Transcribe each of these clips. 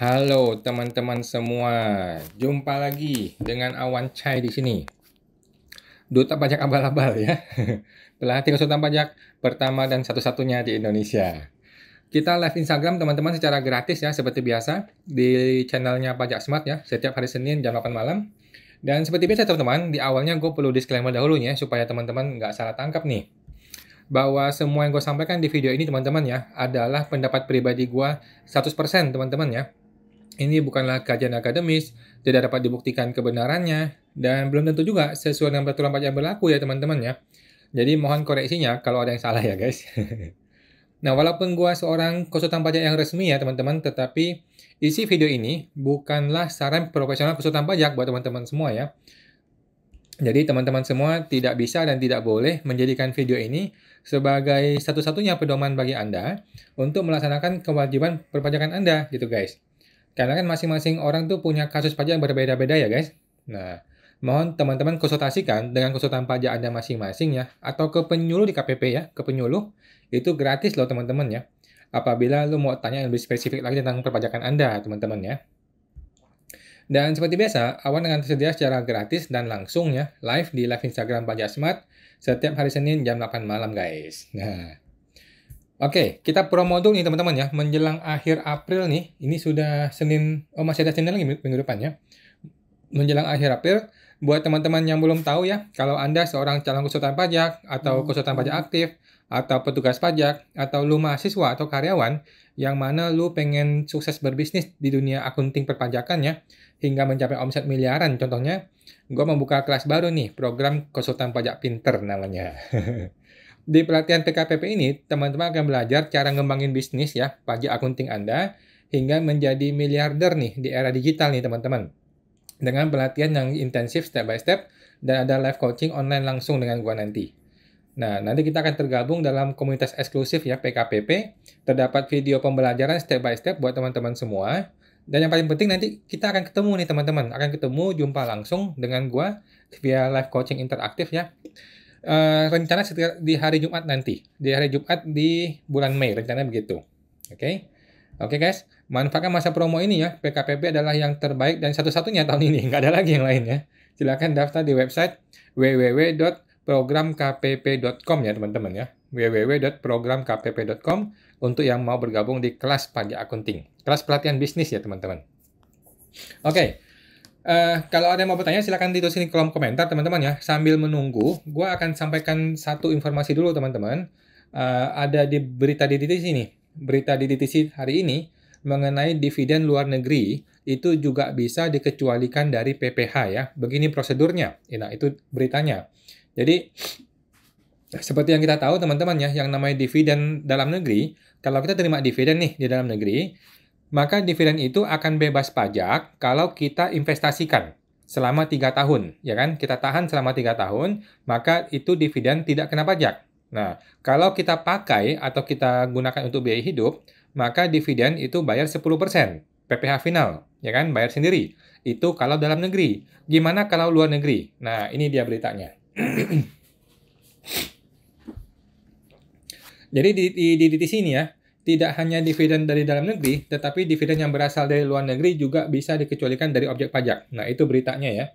Halo teman-teman semua, jumpa lagi dengan Awan Chai di sini. Duta Pajak Abal-Abal ya, pelatih konsultan pajak pertama dan satu-satunya di Indonesia. Kita live Instagram teman-teman secara gratis ya, seperti biasa di channelnya Pajak Smart ya, setiap hari Senin jam 8 malam. Dan seperti biasa teman-teman, di awalnya gue perlu disclaimer dahulu ya, supaya teman-teman nggak salah tangkap nih. Bahwa semua yang gue sampaikan di video ini teman-teman ya, adalah pendapat pribadi gue 100% teman-teman ya. Ini bukanlah kajian akademis, tidak dapat dibuktikan kebenarannya, dan belum tentu juga sesuai dengan peraturan pajak yang berlaku ya teman-teman ya. Jadi mohon koreksinya kalau ada yang salah ya guys. Nah, walaupun gua seorang konsultan pajak yang resmi ya teman-teman, tetapi isi video ini bukanlah saran profesional konsultan pajak buat teman-teman semua ya. Jadi teman-teman semua tidak bisa dan tidak boleh menjadikan video ini sebagai satu-satunya pedoman bagi Anda untuk melaksanakan kewajiban perpajakan Anda gitu guys. Karena kan masing-masing orang tuh punya kasus pajak yang berbeda-beda ya guys. Nah, mohon teman-teman konsultasikan dengan konsultan pajak Anda masing-masing ya. Atau ke penyuluh di KPP ya, ke penyuluh. Itu gratis loh teman-teman ya. Apabila lu mau tanya yang lebih spesifik lagi tentang perpajakan Anda teman-teman ya. Dan seperti biasa, Awan akan tersedia secara gratis dan langsung ya, live di live Instagram Pajak Smart setiap hari Senin jam 8 malam guys. Nah, oke, kita promo dulu nih teman-teman ya. Menjelang akhir April nih, ini sudah Senin, masih ada Senin lagi minggu depan ya. Menjelang akhir April, buat teman-teman yang belum tahu ya, kalau Anda seorang calon konsultan pajak, atau konsultan pajak aktif, atau petugas pajak, atau lu mahasiswa atau karyawan, yang mana lu pengen sukses berbisnis di dunia akunting perpajakan ya, hingga mencapai omset miliaran contohnya, gue membuka kelas baru nih, program konsultan pajak pinter namanya. Di pelatihan PKPP ini, teman-teman akan belajar cara ngembangin bisnis ya, pajak akunting Anda, hingga menjadi miliarder nih di era digital nih teman-teman. Dengan pelatihan yang intensif step by step, dan ada live coaching online langsung dengan gua nanti. Nah, nanti kita akan tergabung dalam komunitas eksklusif ya, PKPP. Terdapat video pembelajaran step by step buat teman-teman semua. Dan yang paling penting nanti kita akan ketemu nih teman-teman. Akan ketemu, jumpa langsung dengan gua via live coaching interaktif ya. Rencana sekitar di hari Jumat nanti. Di hari Jumat di bulan Mei, rencananya begitu. Oke? Oke guys, manfaatkan masa promo ini ya. PKPP adalah yang terbaik dan satu-satunya tahun ini. Nggak ada lagi yang lain ya. Silakan daftar di website www.programkpp.com ya teman-teman ya. www.programkpp.com untuk yang mau bergabung di kelas pajak akunting. Kelas pelatihan bisnis ya teman-teman. Oke, kalau ada yang mau bertanya silakan ditulisin di kolom komentar teman-teman ya. Sambil menunggu, gue akan sampaikan satu informasi dulu teman-teman. Ada di berita di sini. Berita di DTC hari ini mengenai dividen luar negeri itu juga bisa dikecualikan dari PPh ya. Begini prosedurnya. Nah, itu beritanya. Jadi seperti yang kita tahu teman-teman ya, yang namanya dividen dalam negeri, kalau kita terima dividen nih di dalam negeri, maka dividen itu akan bebas pajak kalau kita investasikan selama 3 tahun, ya kan? Kita tahan selama 3 tahun, maka itu dividen tidak kena pajak. Nah, kalau kita pakai atau kita gunakan untuk biaya hidup, maka dividen itu bayar 10%, PPh final, ya kan? Bayar sendiri. Itu kalau dalam negeri. Gimana kalau luar negeri? Nah, ini dia beritanya. Jadi di sini ya, tidak hanya dividen dari dalam negeri, tetapi dividen yang berasal dari luar negeri juga bisa dikecualikan dari objek pajak. Nah, itu beritanya ya.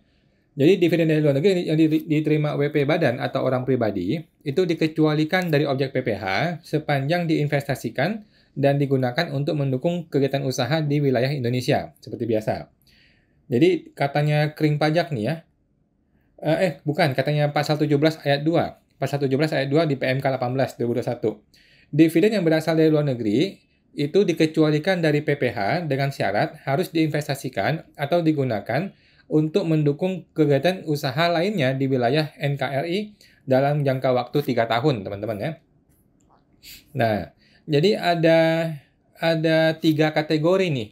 Jadi dividen dari luar negeri yang diterima WP badan atau orang pribadi itu dikecualikan dari objek PPh sepanjang diinvestasikan dan digunakan untuk mendukung kegiatan usaha di wilayah Indonesia seperti biasa. Jadi katanya kering pajak nih ya. Bukan, katanya pasal 17 ayat 2. Pasal 17 ayat 2 di PMK 18 2021. Dividen yang berasal dari luar negeri itu dikecualikan dari PPh dengan syarat harus diinvestasikan atau digunakan untuk mendukung kegiatan usaha lainnya di wilayah NKRI dalam jangka waktu 3 tahun, teman-teman ya. Nah, jadi ada 3 kategori nih.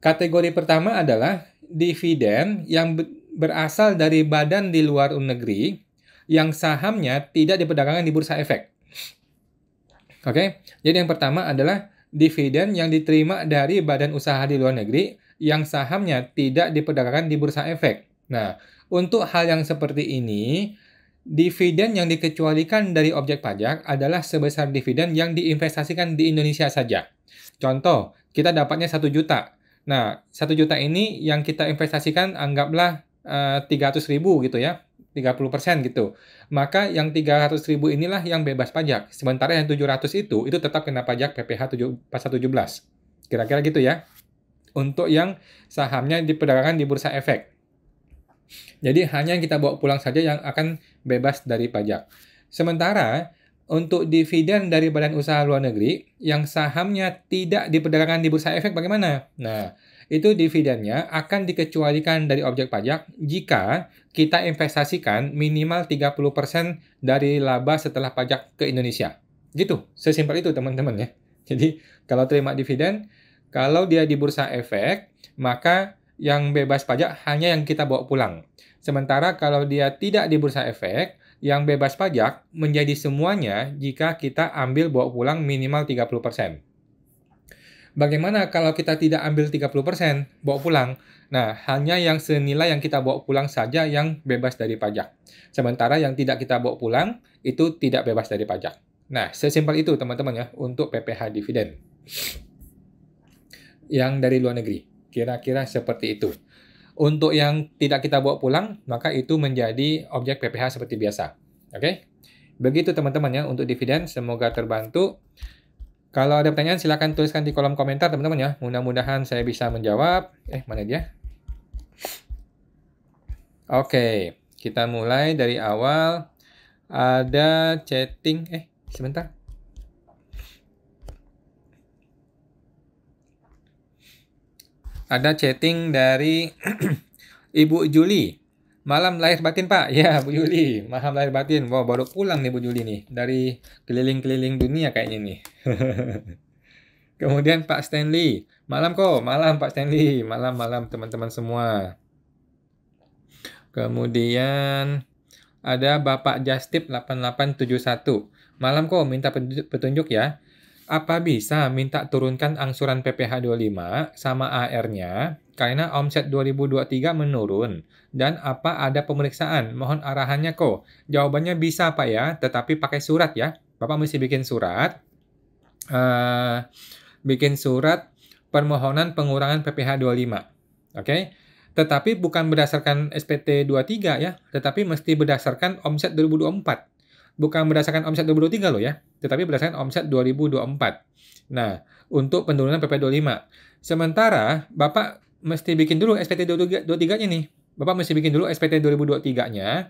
Kategori pertama adalah dividen yang berasal dari badan di luar negeri yang sahamnya tidak diperdagangkan di bursa efek. Oke, jadi yang pertama adalah dividen yang diterima dari badan usaha di luar negeri yang sahamnya tidak diperdagangkan di bursa efek. Nah, untuk hal yang seperti ini, dividen yang dikecualikan dari objek pajak adalah sebesar dividen yang diinvestasikan di Indonesia saja. Contoh, kita dapatnya 1 juta. Nah, 1 juta ini yang kita investasikan anggaplah 300.000 gitu ya, 30% gitu. Maka yang 300.000 inilah yang bebas pajak. Sementara yang 700 itu tetap kena pajak PPh pasal 17. Kira-kira gitu ya. Untuk yang sahamnya diperdagangkan di bursa efek. Jadi hanya yang kita bawa pulang saja yang akan bebas dari pajak. Sementara untuk dividen dari badan usaha luar negeri yang sahamnya tidak diperdagangkan di bursa efek bagaimana? Nah, itu dividennya akan dikecualikan dari objek pajak jika kita investasikan minimal 30% dari laba setelah pajak ke Indonesia. Gitu, sesimpel itu teman-teman ya. Jadi kalau terima dividen, kalau dia di bursa efek, maka yang bebas pajak hanya yang kita bawa pulang. Sementara kalau dia tidak di bursa efek, yang bebas pajak menjadi semuanya jika kita ambil bawa pulang minimal 30%. Bagaimana kalau kita tidak ambil 30% bawa pulang? Nah, hanya yang senilai yang kita bawa pulang saja yang bebas dari pajak. Sementara yang tidak kita bawa pulang itu tidak bebas dari pajak. Nah, sesimpel itu teman-teman ya untuk PPh dividen. Yang dari luar negeri. Kira-kira seperti itu. Untuk yang tidak kita bawa pulang, maka itu menjadi objek PPh seperti biasa. Oke? Begitu teman-teman ya untuk dividen. Semoga terbantu. Kalau ada pertanyaan silakan tuliskan di kolom komentar teman-teman ya. Mudah-mudahan saya bisa menjawab. Mana dia? Oke, kita mulai dari awal. Ada chatting. Sebentar. Ada chatting dari Ibu Juli. Malam lahir batin, Pak. Ya, Bu Juli. Malam lahir batin. Wow, baru pulang nih Bu Juli nih. Dari keliling-keliling dunia kayaknya nih. Kemudian Pak Stanley. Malam kok. Malam Pak Stanley. Malam-malam teman-teman semua. Kemudian ada Bapak Justip 8871. Malam kok. Minta petunjuk ya. Apa bisa minta turunkan angsuran PPh 25 sama AR-nya karena omset 2023 menurun? Dan apa ada pemeriksaan? Mohon arahannya kok. Jawabannya bisa Pak ya, tetapi pakai surat ya. Bapak mesti bikin surat. Bikin surat permohonan pengurangan PPh 25. Oke? Tetapi bukan berdasarkan SPT 23 ya, tetapi mesti berdasarkan omset 2024. Bukan berdasarkan omset 2023 loh ya, tetapi berdasarkan omset 2024. Nah, untuk penurunan PPh 25. Sementara Bapak mesti bikin dulu SPT 23-nya nih. Bapak mesti bikin dulu SPT 2023-nya.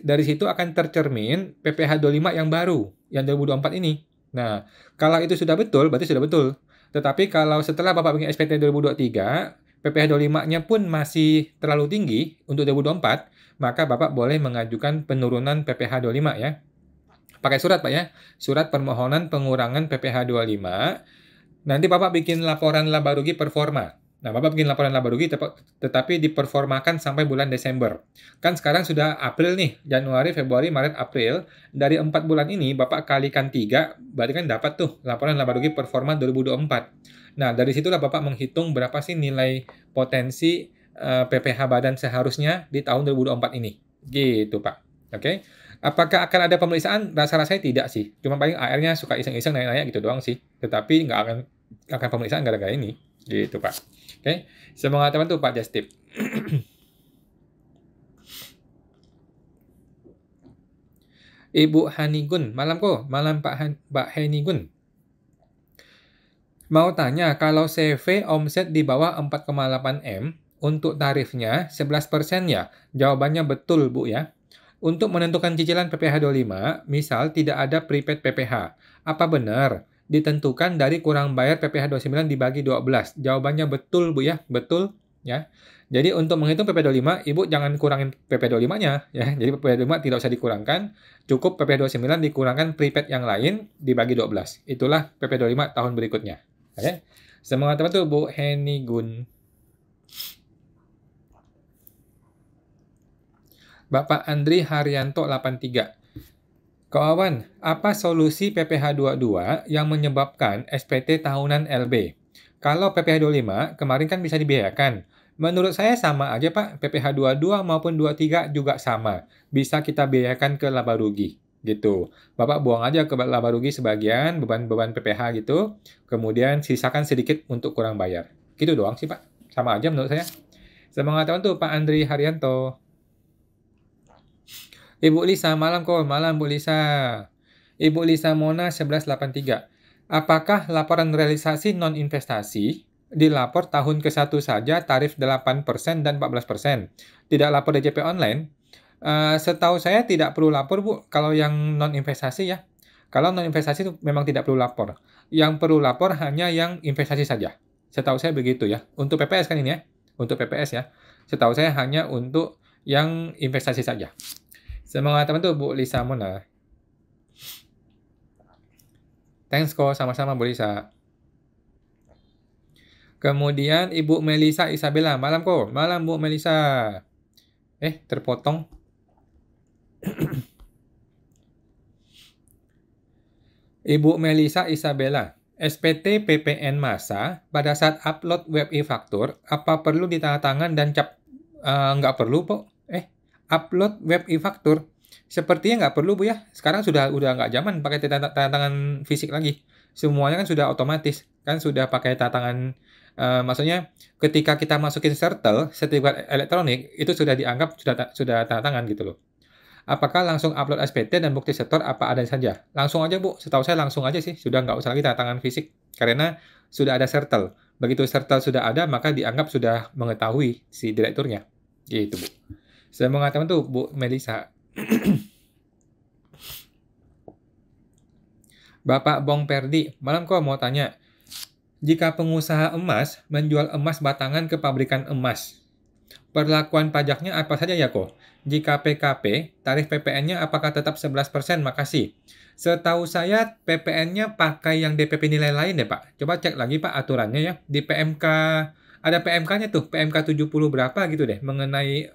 Dari situ akan tercermin PPh 25 yang baru, yang 2024 ini. Nah, kalau itu sudah betul, berarti sudah betul. Tetapi kalau setelah Bapak bikin SPT 2023, PPh 25-nya pun masih terlalu tinggi untuk 2024, maka Bapak boleh mengajukan penurunan PPh 25 ya. Pakai surat Pak ya, surat permohonan pengurangan PPh 25. Nanti Bapak bikin laporan laba rugi performa. Nah, Bapak bikin laporan laba rugi tetapi diperformakan sampai bulan Desember. Kan sekarang sudah April nih, Januari, Februari, Maret, April. Dari 4 bulan ini Bapak kalikan 3, berarti kan dapat tuh laporan laba rugi performa 2024. Nah, dari situlah Bapak menghitung berapa sih nilai potensi PPh badan seharusnya di tahun 2024 ini. Gitu Pak. Oke. Apakah akan ada pemeriksaan? Rasa-rasanya tidak sih. Cuma paling AR-nya suka iseng-iseng nanya-nanya gitu doang sih. Tetapi nggak akan pemeriksaan gara-gara ini. Gitu, Pak. Oke. Semoga teman tuh Pak Justip. Ibu Hanigun. Malam kok. Malam Pak Hanigun. Mau tanya, kalau CV omset di bawah 4,8 M, untuk tarifnya 11% ya? Jawabannya betul, Bu ya. Untuk menentukan cicilan PPh 25, misal tidak ada prepaid PPh. Apa benar? Ditentukan dari kurang bayar PPh 29 dibagi 12. Jawabannya betul, Bu ya. Betul ya. Jadi untuk menghitung PPh 25, Ibu jangan kurangin PPh 25-nya ya. Jadi PPh 25 tidak usah dikurangkan, cukup PPh 29 dikurangkan prepaid yang lain dibagi 12. Itulah PPh 25 tahun berikutnya. Oke. Semoga teman tuh Bu Henigun. Bapak Andri Haryanto 83. Kawan, apa solusi PPh 22 yang menyebabkan SPT tahunan LB? Kalau PPh 25 kemarin kan bisa dibiayakan. Menurut saya sama aja Pak, PPh 22 maupun 23 juga sama. Bisa kita biayakan ke laba rugi. Gitu. Bapak buang aja ke laba rugi sebagian, beban-beban PPh gitu. Kemudian sisakan sedikit untuk kurang bayar. Gitu doang sih Pak. Sama aja menurut saya. Semangat teman tuh Pak Andri Haryanto. Ibu Lisa, malam kok. Malam Bu Lisa. Ibu Lisa Mona 1183. Apakah laporan realisasi non-investasi dilapor tahun ke-1 saja tarif 8% dan 14%? Tidak lapor DJP online? Setahu saya tidak perlu lapor Bu, kalau yang non-investasi ya. Kalau non-investasi itu memang tidak perlu lapor. Yang perlu lapor hanya yang investasi saja. Setahu saya begitu ya. Untuk PPS kan ini ya. Untuk PPS ya. Setahu saya hanya untuk yang investasi saja. Semangat teman tuh Bu Lisa Mona. Thanks kok, sama-sama Bu Lisa. Kemudian Ibu Melisa Isabella. Malam kok. Malam Bu Melisa. Terpotong. Ibu Melisa Isabella. SPT PPN masa pada saat upload web e-faktur, apa perlu ditandatangan dan cap? Nggak perlu, Po. Upload web e-faktur. Sepertinya nggak perlu, Bu ya. Sekarang udah nggak zaman pakai tanda tangan fisik lagi. Semuanya kan sudah otomatis. Kan sudah pakai tanda tangan, maksudnya ketika kita masukin sertel, sertifikat elektronik, itu sudah dianggap sudah tanda tangan gitu loh. Apakah langsung upload SPT dan bukti setor apa ada saja? Langsung aja Bu, setahu saya langsung aja sih. Sudah nggak usah lagi tanda tangan fisik. Karena sudah ada sertel. Begitu sertel sudah ada, maka dianggap sudah mengetahui si direkturnya. Gitu Bu. Saya mau ngatakan tuh Bu Melisa. Bapak Bong Perdi, malam kok mau tanya. Jika pengusaha emas menjual emas batangan ke pabrikan emas, perlakuan pajaknya apa saja ya kok? Jika PKP, tarif PPN-nya apakah tetap 11%? Makasih. Setahu saya PPN-nya pakai yang DPP nilai lain deh Pak. Coba cek lagi Pak aturannya ya. Di PMK, ada PMK-nya tuh, PMK 70 berapa gitu deh, mengenai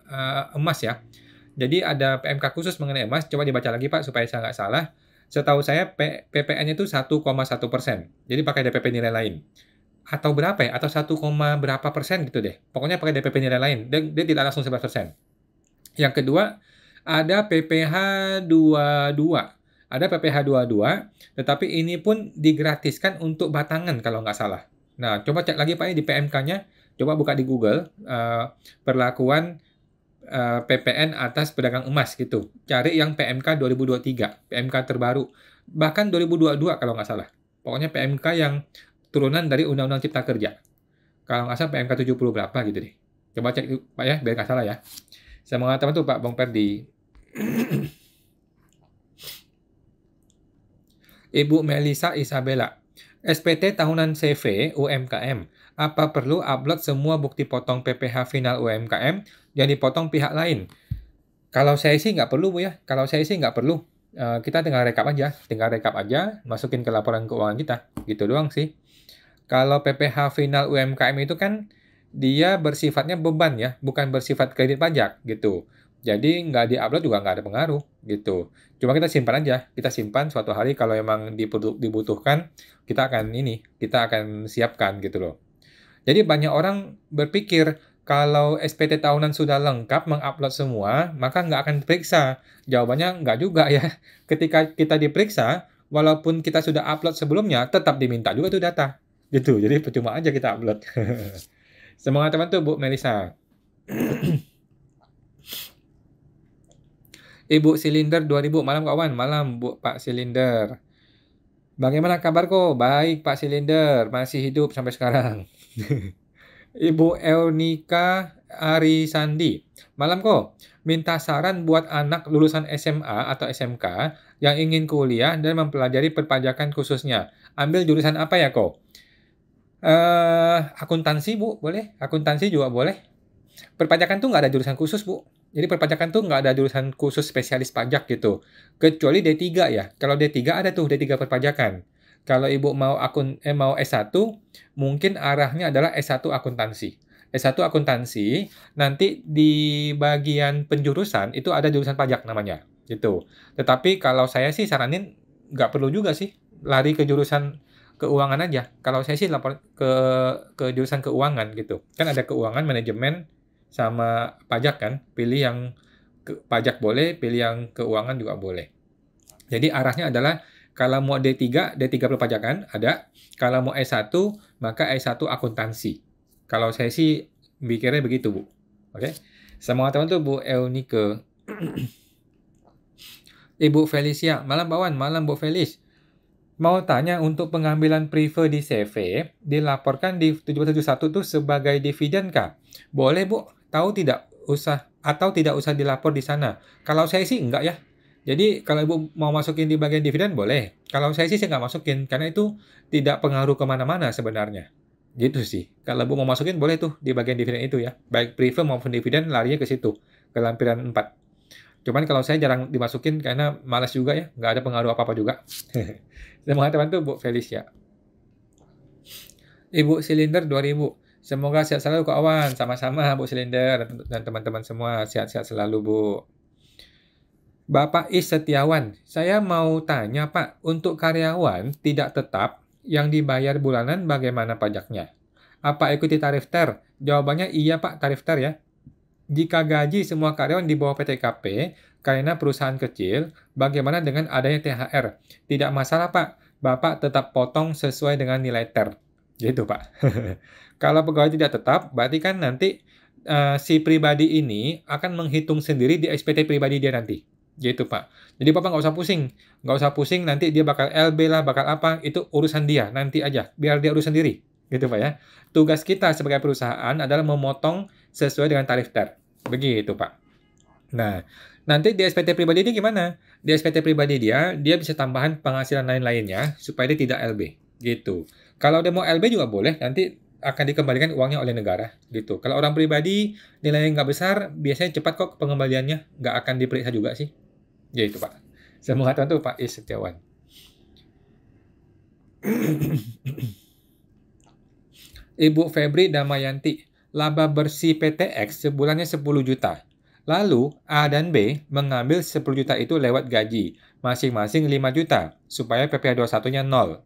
emas ya. Jadi ada PMK khusus mengenai emas, coba dibaca lagi Pak supaya saya nggak salah. Setahu saya PPN-nya itu 1,1%. Jadi pakai DPP nilai lain. Atau berapa ya? Atau 1, berapa persen gitu deh. Pokoknya pakai DPP nilai lain. Dia tidak langsung 11%. Yang kedua, ada PPh 22. Ada PPh 22, tetapi ini pun digratiskan untuk batangan kalau nggak salah. Nah, coba cek lagi Pak di PMK-nya. Coba buka di Google, perlakuan PPN atas pedagang emas gitu. Cari yang PMK 2023, PMK terbaru. Bahkan 2022 kalau nggak salah. Pokoknya PMK yang turunan dari Undang-Undang Cipta Kerja. Kalau nggak salah PMK 70 berapa gitu deh. Coba cek Pak ya, biar nggak salah ya. Saya mengatakan tuh Pak Bang Perdi. Ibu Melisa Isabella. SPT tahunan CV UMKM. Apa perlu upload semua bukti potong PPh final UMKM yang dipotong pihak lain? Kalau saya sih nggak perlu Bu ya. Kalau saya sih nggak perlu. Kita tinggal rekap aja, masukin ke laporan keuangan kita. Gitu doang sih. Kalau PPh final UMKM itu kan dia bersifatnya beban ya, bukan bersifat kredit pajak gitu. Jadi nggak di-upload juga nggak ada pengaruh gitu. Cuma kita simpan aja, kita simpan suatu hari kalau emang dibutuhkan, kita akan siapkan gitu loh. Jadi banyak orang berpikir kalau SPT tahunan sudah lengkap mengupload semua, maka nggak akan diperiksa. Jawabannya nggak juga ya. Ketika kita diperiksa, walaupun kita sudah upload sebelumnya, tetap diminta juga tuh data. Gitu, jadi percuma aja kita upload. Semangat teman tuh Bu Melisa. Ibu Silinder 2000, malam kawan. Malam Bu Pak Silinder. Bagaimana kabar kok? Baik Pak Silinder, masih hidup sampai sekarang. Ibu Eunika Arisandi. Malam kok. Minta saran buat anak lulusan SMA atau SMK yang ingin kuliah dan mempelajari perpajakan khususnya. Ambil jurusan apa ya kok? Akuntansi Bu, boleh. Akuntansi juga boleh. Perpajakan tuh nggak ada jurusan khusus Bu. Jadi perpajakan tuh nggak ada jurusan khusus spesialis pajak gitu. Kecuali D3 ya. Kalau D3 ada tuh D3 perpajakan. Kalau Ibu mau mau S1, mungkin arahnya adalah S1 akuntansi. S1 akuntansi, nanti di bagian penjurusan itu ada jurusan pajak namanya, gitu. Tetapi kalau saya sih saranin nggak perlu juga sih, lari ke jurusan keuangan aja. Kalau saya sih lapor ke jurusan keuangan gitu. Kan ada keuangan, manajemen, sama pajak kan. Pilih yang pajak boleh, pilih yang keuangan juga boleh. Jadi arahnya adalah kalau mau D3 perpajakan ada. Kalau mau S1, maka S1 akuntansi. Kalau saya sih pikirnya begitu, Bu. Oke. Semangat teman tuh Bu Eunike. Ibu Felicia, malam Pak Wan, malam Bu Felis. Mau tanya untuk pengambilan prefer di CV, dilaporkan di 771 tuh sebagai dividen kah? Boleh Bu, tahu tidak tidak usah dilapor di sana. Kalau saya sih enggak ya. Jadi kalau Ibu mau masukin di bagian dividen boleh. Kalau saya sih nggak masukin, karena itu tidak pengaruh kemana-mana sebenarnya. Gitu sih. Kalau Ibu mau masukin boleh tuh di bagian dividen itu ya. Baik prefer maupun dividen larinya ke situ, ke lampiran 4. Cuman kalau saya jarang dimasukin karena malas juga ya, nggak ada pengaruh apa-apa juga. Semangat teman tuh Bu Felicia. Ibu Silinder 2000. Semoga sehat selalu Kak Awan. Sama-sama Bu Silinder dan teman-teman semua sehat-sehat selalu Bu. Bapak Is Setiawan, saya mau tanya Pak, untuk karyawan tidak tetap yang dibayar bulanan bagaimana pajaknya? Apa ikuti tarif TER? Jawabannya iya Pak, tarif TER ya. Jika gaji semua karyawan di bawah PTKP, karena perusahaan kecil, bagaimana dengan adanya THR? Tidak masalah Pak, Bapak tetap potong sesuai dengan nilai TER. Gitu Pak. Kalau pegawai tidak tetap, berarti kan nanti si pribadi ini akan menghitung sendiri di SPT pribadi dia nanti. Gitu Pak. Jadi Bapak nggak usah pusing. Nggak usah pusing nanti dia bakal LB lah, bakal apa, itu urusan dia. Nanti aja, biar dia urus sendiri. Gitu Pak ya. Tugas kita sebagai perusahaan adalah memotong sesuai dengan tarif TER. Begitu Pak. Nah, nanti di SPT pribadi dia gimana? Di SPT pribadi dia bisa tambahan penghasilan lain-lainnya supaya dia tidak LB. Gitu. Kalau dia mau LB juga boleh, nanti akan dikembalikan uangnya oleh negara. Gitu. Kalau orang pribadi nilainya nggak besar, biasanya cepat kok pengembaliannya. Nggak akan diperiksa juga sih. Gitu Pak. Semoga tuh Pak Is Setiawan. Ibu Febri Damayanti, laba bersih PTX sebulannya 10 juta. Lalu A dan B mengambil 10 juta itu lewat gaji, masing-masing 5 juta, supaya PPh 21-nya 0.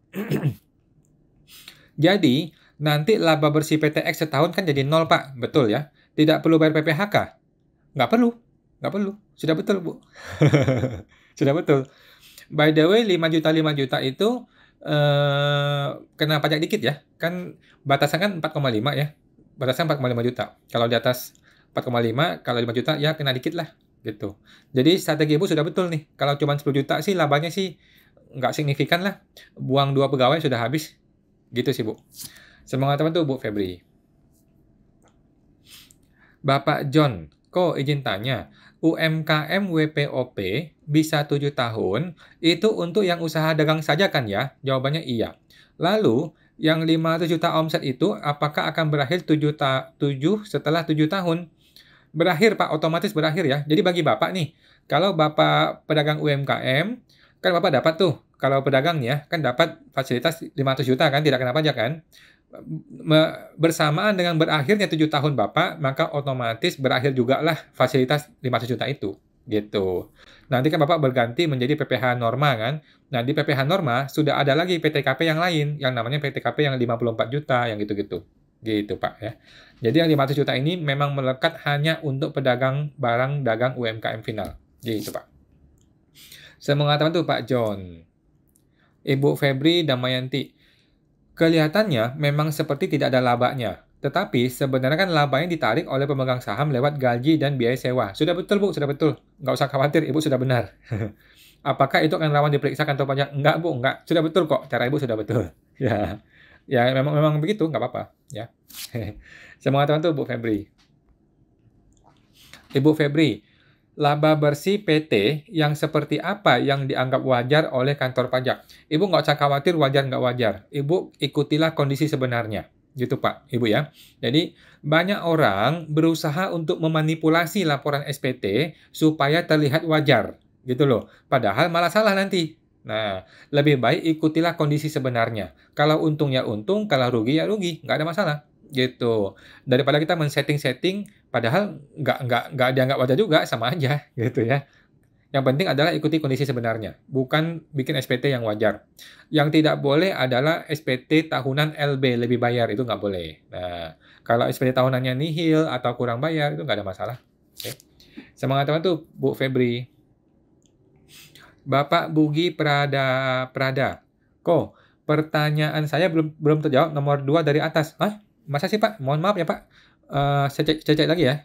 Jadi, nanti laba bersih PTX setahun kan jadi 0 Pak, betul ya? Tidak perlu bayar PPh kah? Nggak perlu. Sudah betul Bu. Sudah betul. By the way, 5 juta itu kena pajak dikit ya. Kan batasan kan 4,5 ya. Batasan 4,5 juta. Kalau di atas 4,5, kalau 5 juta ya kena dikit lah gitu. Jadi strategi Ibu sudah betul nih. Kalau cuma 10 juta sih labanya sih nggak signifikan lah. Buang 2 pegawai sudah habis. Gitu sih Bu. Semangat teman tuh Bu Febri. Bapak John, kok izin tanya, UMKM WPOP bisa 7 tahun, itu untuk yang usaha dagang saja kan ya? Jawabannya iya. Lalu, yang 500 juta omset itu apakah akan berakhir 7 setelah 7 tahun? Berakhir Pak, otomatis berakhir ya. Jadi bagi Bapak nih, kalau Bapak pedagang UMKM, kan Bapak dapat tuh, kalau pedagang ya, kan dapat fasilitas 500 juta kan, tidak kena pajak kan? Bersamaan dengan berakhirnya 7 tahun Bapak, maka otomatis berakhir juga lah fasilitas 500 juta itu. Gitu. Nanti kan Bapak berganti menjadi PPh Norma kan. Nah, di PPh Norma sudah ada lagi PTKP yang lain, yang namanya PTKP yang 54 juta, yang gitu-gitu. Gitu Pak ya. Jadi yang 500 juta ini memang melekat hanya untuk pedagang barang dagang UMKM final. Gitu Pak. Saya mengatakan tuh Pak John. Ibu Febri Damayanti. Kelihatannya memang seperti tidak ada labanya. Tetapi sebenarnya kan labanya ditarik oleh pemegang saham lewat gaji dan biaya sewa. Sudah betul Bu, sudah betul. Nggak usah khawatir, Ibu sudah benar. Apakah itu akan rawan diperiksa kantor pajak? Enggak Bu, enggak. Sudah betul kok, cara Ibu sudah betul. Ya memang begitu, nggak apa-apa. Ya. Semangat teman tuh Bu Febri. Ibu Febri, laba bersih PT yang seperti apa yang dianggap wajar oleh kantor pajak? Ibu nggak usah khawatir wajar nggak wajar. Ibu ikutilah kondisi sebenarnya. Gitu Pak, Ibu ya. Jadi banyak orang berusaha untuk memanipulasi laporan SPT supaya terlihat wajar. Gitu loh. Padahal malah salah nanti. Nah, lebih baik ikutilah kondisi sebenarnya. Kalau untung ya untung, kalau rugi ya rugi. Nggak ada masalah. Gitu. Daripada kita men-setting-setting padahal nggak dianggap wajar juga, sama aja gitu ya. Yang penting adalah ikuti kondisi sebenarnya, bukan bikin SPT yang wajar. Yang tidak boleh adalah SPT tahunan LB lebih bayar, itu nggak boleh. Nah, kalau SPT tahunannya nihil atau kurang bayar, itu nggak ada masalah. Oke. Semangat teman tuh Bu Febri. Bapak Bugi Prada. Kok pertanyaan saya belum terjawab nomor 2 dari atas. Hah? Masa sih Pak? Mohon maaf ya Pak. Saya cari lagi ya.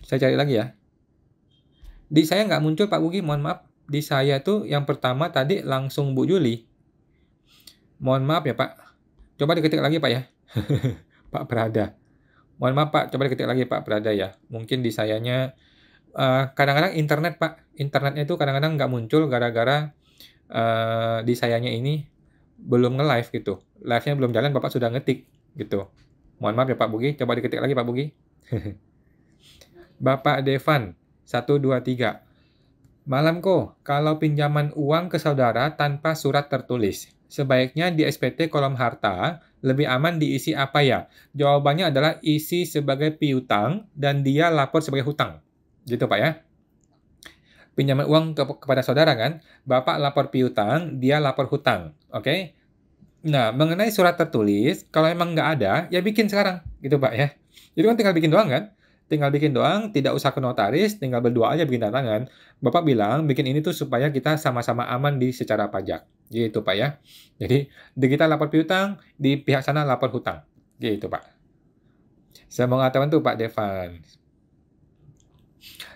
Saya cari lagi ya. Di saya nggak muncul Pak Bugi, mohon maaf. Di saya tuh yang pertama tadi langsung Bu Juli. Mohon maaf ya Pak. Coba diketik lagi Pak ya. Pak Prada. Mohon maaf Pak, coba diketik lagi Pak Prada ya. Mungkin di sayanya kadang-kadang internet Pak. Internetnya itu kadang-kadang nggak muncul gara-gara di sayanya ini belum nge-live gitu. Live-nya belum jalan, Bapak sudah ngetik gitu. Mohon maaf ya Pak Bugi, coba diketik lagi Pak Bugi. Bapak Devan, 123. Malam ko, kalau pinjaman uang ke saudara tanpa surat tertulis, sebaiknya di SPT kolom harta, lebih aman diisi apa ya? Jawabannya adalah isi sebagai piutang dan dia lapor sebagai hutang. Gitu Pak ya. Pinjaman uang kepada saudara kan, Bapak lapor piutang, dia lapor hutang. Oke? Nah, mengenai surat tertulis, kalau emang nggak ada, ya bikin sekarang. Gitu Pak ya. Jadi kan tinggal bikin doang kan? Tinggal bikin doang, tidak usah ke notaris, tinggal berdua aja bikin tanda tangan. Bapak bilang, bikin ini tuh supaya kita sama-sama aman di secara pajak. Gitu Pak ya. Jadi, di kita lapor piutang, di pihak sana lapor hutang. Gitu Pak. Semoga teman tuh Pak Devan.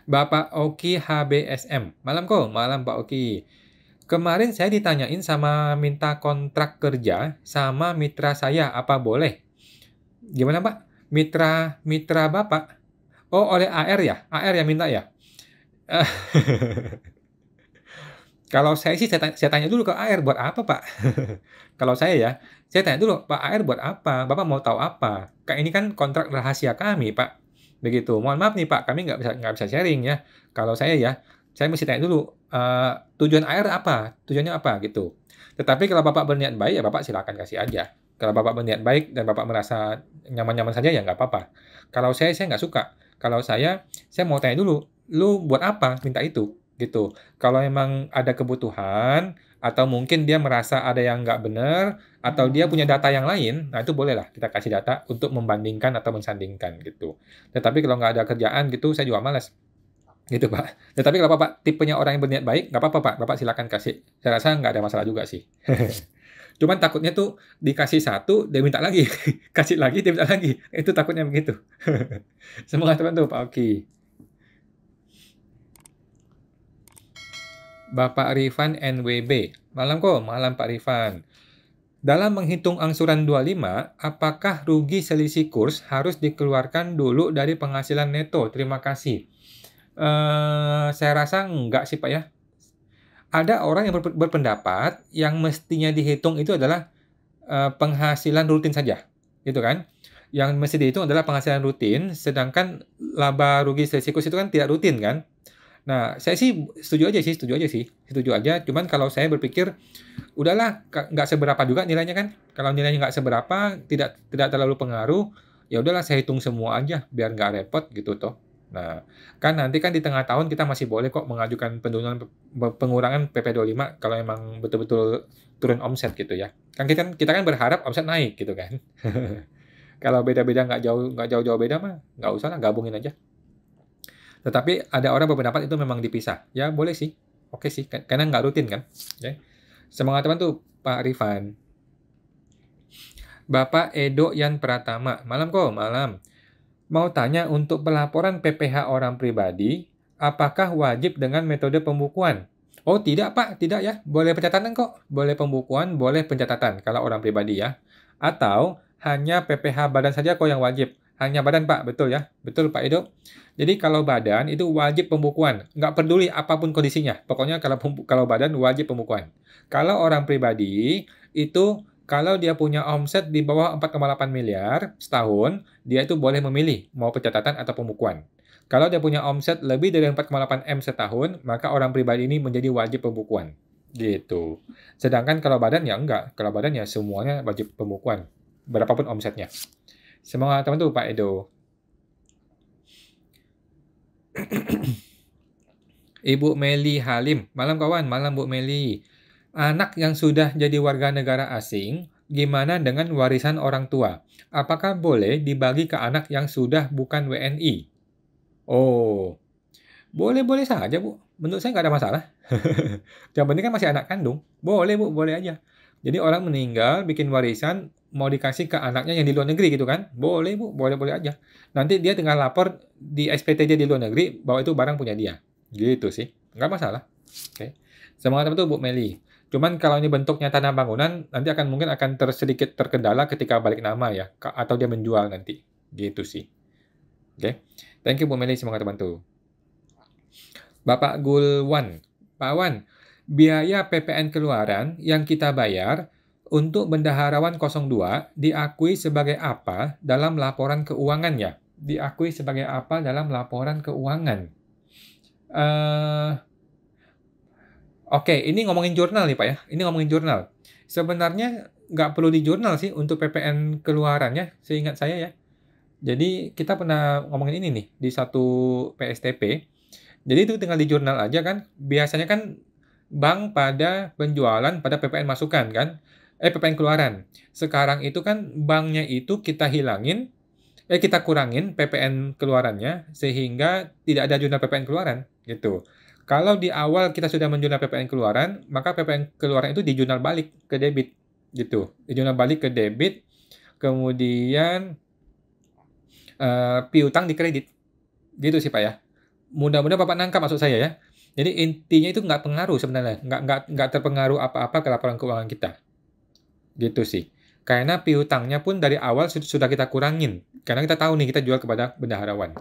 Bapak Oki HBSM. Malam kok, malam Pak Oki. Kemarin saya ditanyain sama minta kontrak kerja sama mitra saya, apa boleh? Gimana Pak? Mitra Bapak? Oh, oleh AR ya? AR yang minta ya? Kalau saya sih saya tanya dulu ke AR buat apa Pak? Kalau saya tanya dulu, Pak AR buat apa? Bapak mau tahu apa? Kayak ini kan kontrak rahasia kami Pak. Begitu. Mohon maaf nih Pak, kami nggak bisa sharing ya. Kalau saya mesti tanya dulu tujuan AR apa? Tujuannya apa gitu. Tetapi kalau Bapak berniat baik ya Bapak silakan kasih aja. Kalau Bapak berniat baik dan Bapak merasa nyaman-nyaman saja ya nggak apa-apa. Kalau saya nggak suka. Kalau saya mau tanya dulu, lu buat apa minta itu? Gitu. Kalau emang ada kebutuhan, atau mungkin dia merasa ada yang nggak benar, atau dia punya data yang lain, nah itu bolehlah kita kasih data untuk membandingkan atau mensandingkan gitu. Tetapi kalau nggak ada kerjaan gitu, saya juga malas. Gitu Pak. Tetapi kalau Bapak tipenya orang yang berniat baik, nggak apa-apa Pak. Bapak silakan kasih. Saya rasa nggak ada masalah juga sih. Cuman takutnya tuh dikasih satu, dia minta lagi. Kasih lagi, dia minta lagi. Itu takutnya begitu. Semoga teman tuh Pak Oki. Bapak Rifan NWB. Malam kok, malam Pak Rifan. Dalam menghitung angsuran 25, apakah rugi selisih kurs harus dikeluarkan dulu dari penghasilan neto? Terima kasih. Saya rasa enggak sih Pak ya. Ada orang yang berpendapat yang mestinya dihitung itu adalah penghasilan rutin saja, gitu kan? Yang mesti dihitung adalah penghasilan rutin, sedangkan laba rugi selisih kurs itu kan tidak rutin kan? Nah, saya sih setuju aja sih, setuju aja. Cuman kalau saya berpikir, udahlah, nggak seberapa juga nilainya kan. Kalau nilainya nggak seberapa, tidak terlalu pengaruh, ya udahlah saya hitung semua aja, biar nggak repot gitu toh. Nah, kan nanti kan di tengah tahun kita masih boleh kok mengajukan pengurangan PP25 kalau emang betul-betul turun omset gitu ya. Kan kita kan berharap omset naik gitu kan. Kalau beda-beda nggak jauh-jauh beda mah nggak usah lah, gabungin aja. Tetapi ada orang berpendapat itu memang dipisah. Ya boleh sih, oke sih, karena nggak rutin kan. Ya. Semangat teman tuh Pak Rifan. Bapak Edo Yan Pratama, malam kok, malam. Mau tanya untuk pelaporan PPh orang pribadi, apakah wajib dengan metode pembukuan? Oh tidak Pak, tidak ya. Boleh pencatatan kok. Boleh pembukuan, boleh pencatatan kalau orang pribadi ya. Atau hanya PPh badan saja kok yang wajib. Hanya badan Pak, betul ya. Betul Pak Edo. Jadi kalau badan itu wajib pembukuan. Nggak peduli apapun kondisinya. Pokoknya kalau badan wajib pembukuan. Kalau orang pribadi itu kalau dia punya omset di bawah 4,8 miliar setahun, dia itu boleh memilih mau pencatatan atau pembukuan. Kalau dia punya omset lebih dari 4,8 M setahun, maka orang pribadi ini menjadi wajib pembukuan. Gitu. Sedangkan kalau badan ya enggak. Kalau badan ya semuanya wajib pembukuan. Berapapun omsetnya. Semangat teman tuh Pak Edo. Ibu Meli Halim. Malam kawan, malam Bu Meli. Anak yang sudah jadi warga negara asing, gimana dengan warisan orang tua? Apakah boleh dibagi ke anak yang sudah bukan WNI? Oh, boleh-boleh saja, Bu. Menurut saya nggak ada masalah. Yang penting kan masih anak kandung. Boleh, Bu, boleh aja. Jadi orang meninggal bikin warisan, mau dikasih ke anaknya yang di luar negeri gitu kan? Boleh Bu, boleh-boleh aja. Nanti dia tinggal lapor di SPT dia di luar negeri bahwa itu barang punya dia. Gitu sih, nggak masalah. Oke. Semangat itu Bu Meli. Cuman kalau ini bentuknya tanah bangunan, nanti mungkin akan sedikit terkendala ketika balik nama ya, atau dia menjual nanti. Gitu sih. Oke. Thank you Bu Meli, semoga terbantu. Bapak Gulwan. Pak Wan, biaya PPN keluaran yang kita bayar untuk bendaharawan 02 diakui sebagai apa dalam laporan keuangannya? Diakui sebagai apa dalam laporan keuangan? Oke, ini ngomongin jurnal nih Pak ya. Ini ngomongin jurnal. Sebenarnya nggak perlu di jurnal sih untuk PPN keluarannya, seingat saya ya. Jadi kita pernah ngomongin ini nih di satu PSTP. Jadi itu tinggal di jurnal aja kan. Biasanya kan bank pada penjualan pada PPN masukan kan. PPN keluaran. Sekarang itu kan banknya itu kita kurangin PPN keluarannya sehingga tidak ada jurnal PPN keluaran gitu. Kalau di awal kita sudah menjurnal PPN keluaran, maka PPN keluaran itu dijurnal balik ke debit gitu. Dijurnal balik ke debit, kemudian piutang di kredit. Gitu sih Pak ya. Mudah-mudahan Bapak nangkap maksud saya ya. Jadi intinya itu nggak pengaruh sebenarnya, nggak terpengaruh apa-apa ke laporan keuangan kita. Gitu sih. Karena piutangnya pun dari awal sudah kita kurangin. Karena kita tahu nih kita jual kepada bendaharawan.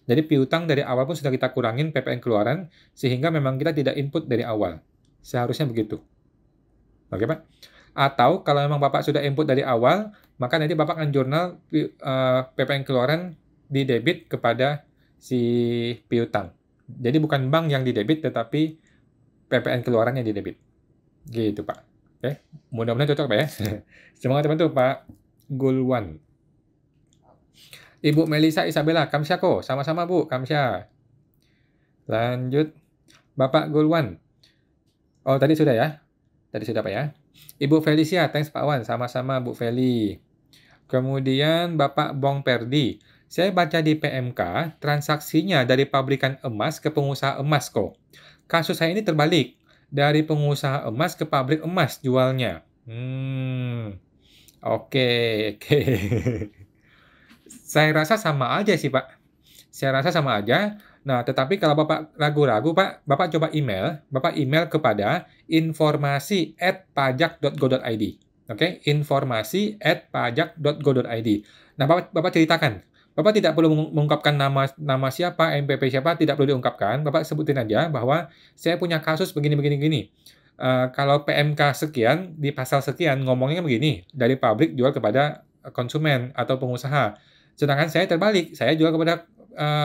Jadi piutang dari awal pun sudah kita kurangin PPN keluaran, sehingga memang kita tidak input dari awal. Seharusnya begitu. Oke Pak? Atau kalau memang Bapak sudah input dari awal, maka nanti Bapak akan jurnal PPN keluaran di debit kepada si piutang. Jadi bukan bank yang di debit, tetapi PPN keluarannya di debit. Gitu Pak. Oke, mudah-mudahan cocok Pak ya. Semangat teman-teman Pak Gulwan. Ibu Melisa Isabella, Kamsya kok. Sama-sama Bu, Kamsya. Lanjut. Bapak Gulwan. Oh, tadi sudah ya? Tadi sudah Pak ya. Ibu Felicia, thanks Pak Wan. Sama-sama Bu Feli. Kemudian Bapak Bong Perdi. Saya baca di PMK, transaksinya dari pabrikan emas ke pengusaha emas kok. Kasus saya ini terbalik. Dari pengusaha emas ke pabrik emas jualnya. Oke. Saya rasa sama aja sih, Pak. Saya rasa sama aja. Nah, tetapi kalau Bapak ragu-ragu, Pak, Bapak coba email. Bapak email kepada informasi@pajak.go.id. Oke, informasi@pajak.go.id. Nah, Bapak ceritakan. Bapak tidak perlu mengungkapkan nama siapa, MPP siapa, tidak perlu diungkapkan. Bapak sebutin aja bahwa saya punya kasus begini. Kalau PMK sekian, di pasal sekian, ngomongnya begini, dari pabrik jual kepada konsumen atau pengusaha. Sedangkan saya terbalik, saya jual kepada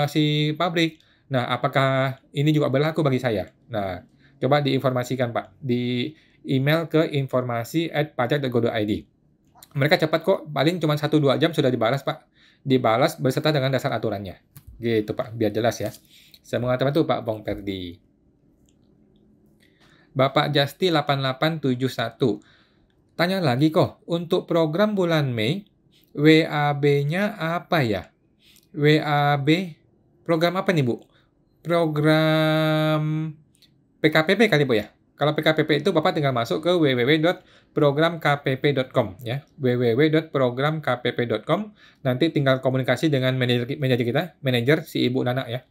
si pabrik. Nah, apakah ini juga berlaku bagi saya? Nah, coba diinformasikan Pak, di email ke informasi@pajak.go.id. Mereka cepat kok, paling cuma 1-2 jam sudah dibalas Pak. Dibalas beserta dengan dasar aturannya. Gitu Pak, biar jelas ya. Saya mengatakan itu Pak Bong Perdi. Bapak Justi 8871. Tanya lagi kok, untuk program bulan Mei, WAB-nya apa ya? WAB, program apa nih Bu? Program PKPP kali Bu ya? Kalau PKPP itu Bapak tinggal masuk ke www.programkpp.com ya. www.programkpp.com. Nanti tinggal komunikasi dengan manajer si Ibu Nana ya.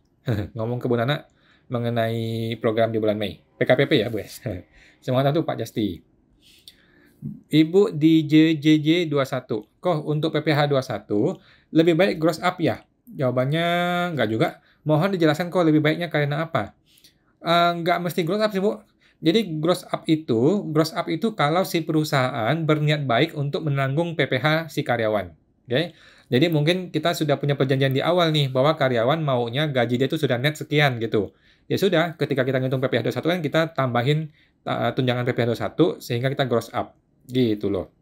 Ngomong ke Bu Nana mengenai program di bulan Mei. PKPP ya Bu ya. Semangat tuh Pak Justi. Ibu di JJJ21. Kok untuk PPH 21 lebih baik gross up ya? Jawabannya enggak juga. Mohon dijelaskan kok lebih baiknya karena apa? Enggak mesti gross up sih Bu. Jadi gross up itu kalau si perusahaan berniat baik untuk menanggung PPH si karyawan. Oke. Jadi mungkin kita sudah punya perjanjian di awal nih bahwa karyawan maunya gaji dia itu sudah net sekian gitu. Ya sudah, ketika kita ngitung PPH 21 kan kita tambahin tunjangan PPH 21 sehingga kita gross up. Gitu loh.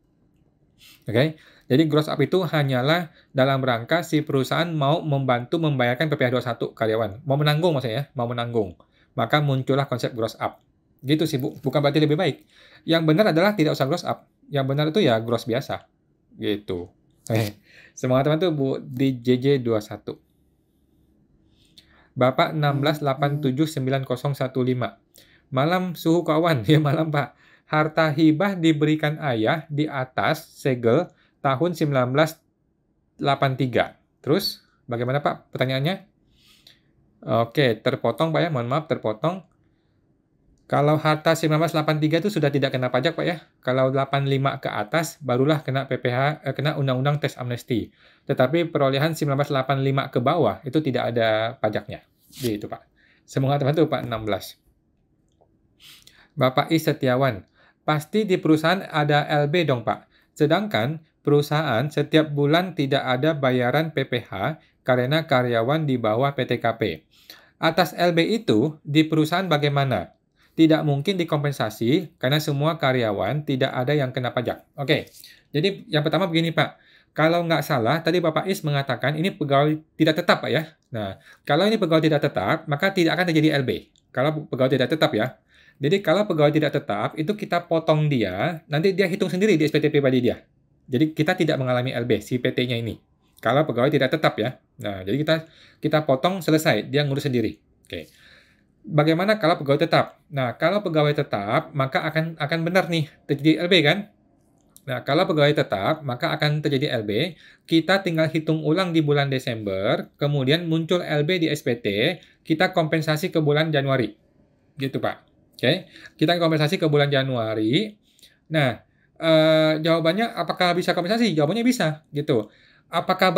Oke. Jadi gross up itu hanyalah dalam rangka si perusahaan mau membantu membayarkan PPH 21 karyawan. Mau menanggung maksudnya ya, mau menanggung. Maka muncullah konsep gross up. Gitu sih Bu, bukan berarti lebih baik. Yang benar adalah tidak usah gross up. Yang benar itu ya gross biasa. Gitu. Semangat teman tuh Bu di JJ21. Bapak 1687915. Malam suhu kawan. Ya malam Pak. Harta hibah diberikan ayah di atas segel tahun 1983. Terus, bagaimana Pak pertanyaannya? Oke, terpotong Pak ya, mohon maaf terpotong. Kalau harta 1983 itu sudah tidak kena pajak Pak ya. Kalau 85 ke atas barulah kena kena Undang-Undang Teks Amnesti. Tetapi perolehan 1985 ke bawah itu tidak ada pajaknya. Gitu Pak. Semoga terbantu Pak 16. Bapak I Setiawan, pasti di perusahaan ada LB dong Pak. Sedangkan perusahaan setiap bulan tidak ada bayaran PPh karena karyawan di bawah PTKP. Atas LB itu di perusahaan bagaimana? Tidak mungkin dikompensasi karena semua karyawan tidak ada yang kena pajak. Oke, jadi yang pertama begini Pak. Kalau nggak salah, tadi Bapak Is mengatakan ini pegawai tidak tetap Pak ya. Nah, kalau ini pegawai tidak tetap, maka tidak akan terjadi LB. Kalau pegawai tidak tetap ya. Jadi kalau pegawai tidak tetap, itu kita potong dia, nanti dia hitung sendiri di SPT pribadi dia. Jadi kita tidak mengalami LB, si PT-nya ini. Kalau pegawai tidak tetap ya. Nah, jadi kita potong selesai, dia ngurus sendiri. Oke. Bagaimana kalau pegawai tetap? Nah, kalau pegawai tetap, maka akan benar nih terjadi LB kan? Nah, kalau pegawai tetap, maka akan terjadi LB. Kita tinggal hitung ulang di bulan Desember, kemudian muncul LB di SPT, kita kompensasi ke bulan Januari. Gitu, Pak. Oke, kita kompensasi ke bulan Januari. Nah, jawabannya apakah bisa kompensasi? Jawabannya bisa, gitu. Apakah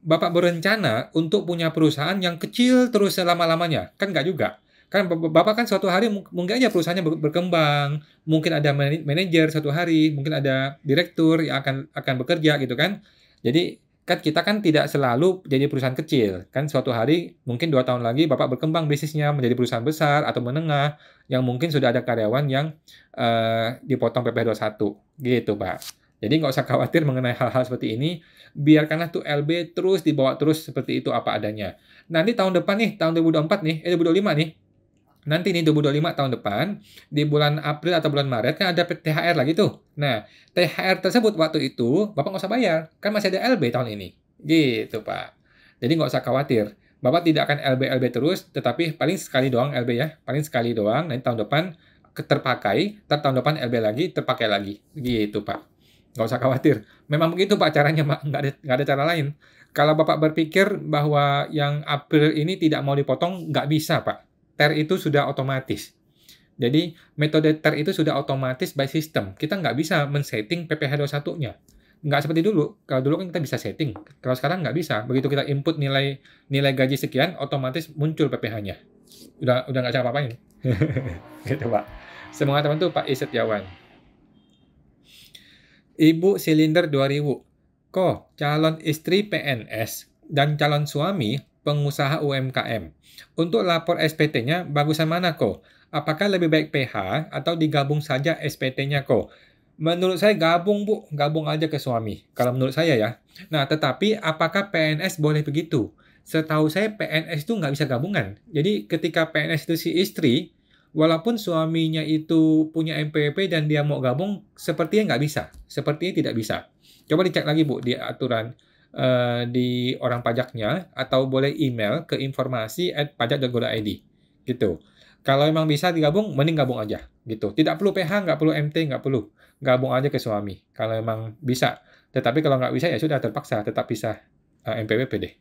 Bapak berencana untuk punya perusahaan yang kecil terus selama-lamanya? Kan nggak juga. Kan Bapak kan suatu hari mungkin aja perusahaannya berkembang, mungkin ada manajer suatu hari, mungkin ada direktur yang akan bekerja gitu kan. Jadi kan kita kan tidak selalu jadi perusahaan kecil. Kan suatu hari mungkin 2 tahun lagi Bapak berkembang bisnisnya menjadi perusahaan besar atau menengah yang mungkin sudah ada karyawan yang dipotong PPh 21 gitu, Pak. Jadi nggak usah khawatir mengenai hal-hal seperti ini. Biarkanlah tuh LB terus dibawa terus seperti itu apa adanya. Nanti tahun depan nih, tahun 2024 nih, 2025 nih, nanti nih 2025 tahun depan, di bulan April atau bulan Maret kan ada THR lagi tuh. Nah, THR tersebut waktu itu Bapak nggak usah bayar, kan masih ada LB tahun ini. Gitu, Pak. Jadi nggak usah khawatir. Bapak tidak akan LB terus, tetapi paling sekali doang LB ya. Paling sekali doang, nanti tahun depan terpakai, tahun depan LB lagi, terpakai lagi. Gitu, Pak. Nggak usah khawatir. Memang begitu, Pak, caranya, Pak. Nggak ada cara lain. Kalau Bapak berpikir bahwa yang April ini tidak mau dipotong, nggak bisa, Pak. TER itu sudah otomatis. Jadi, metode TER itu sudah otomatis by system. Kita nggak bisa men-setting PPh 21-nya. Nggak seperti dulu. Kalau dulu kan kita bisa setting. Kalau sekarang nggak bisa. Begitu kita input nilai gaji sekian, otomatis muncul PPh-nya. Udah nggak cara apa-apain. Gitu, Pak. Semangat teman tuh Pak I Setiawan. Ibu Silinder 2000. Kok calon istri PNS dan calon suami pengusaha UMKM. Untuk lapor SPT-nya, bagusan mana kok? Apakah lebih baik PH atau digabung saja SPT-nya kok? Menurut saya gabung, Bu. Gabung aja ke suami. Kalau menurut saya ya. Nah, tetapi apakah PNS boleh begitu? Setahu saya PNS itu nggak bisa gabungan. Jadi ketika PNS itu si istri, walaupun suaminya itu punya NPWP dan dia mau gabung, sepertinya nggak bisa. Sepertinya tidak bisa. Coba dicek lagi, Bu, di aturan di orang pajaknya, atau boleh email ke informasi@pajak.go.id gitu. Kalau memang bisa digabung, mending gabung aja gitu. Tidak perlu PH, nggak perlu MT, nggak perlu. Gabung aja ke suami kalau memang bisa. Tetapi kalau nggak bisa ya sudah terpaksa tetap bisa NPWP deh.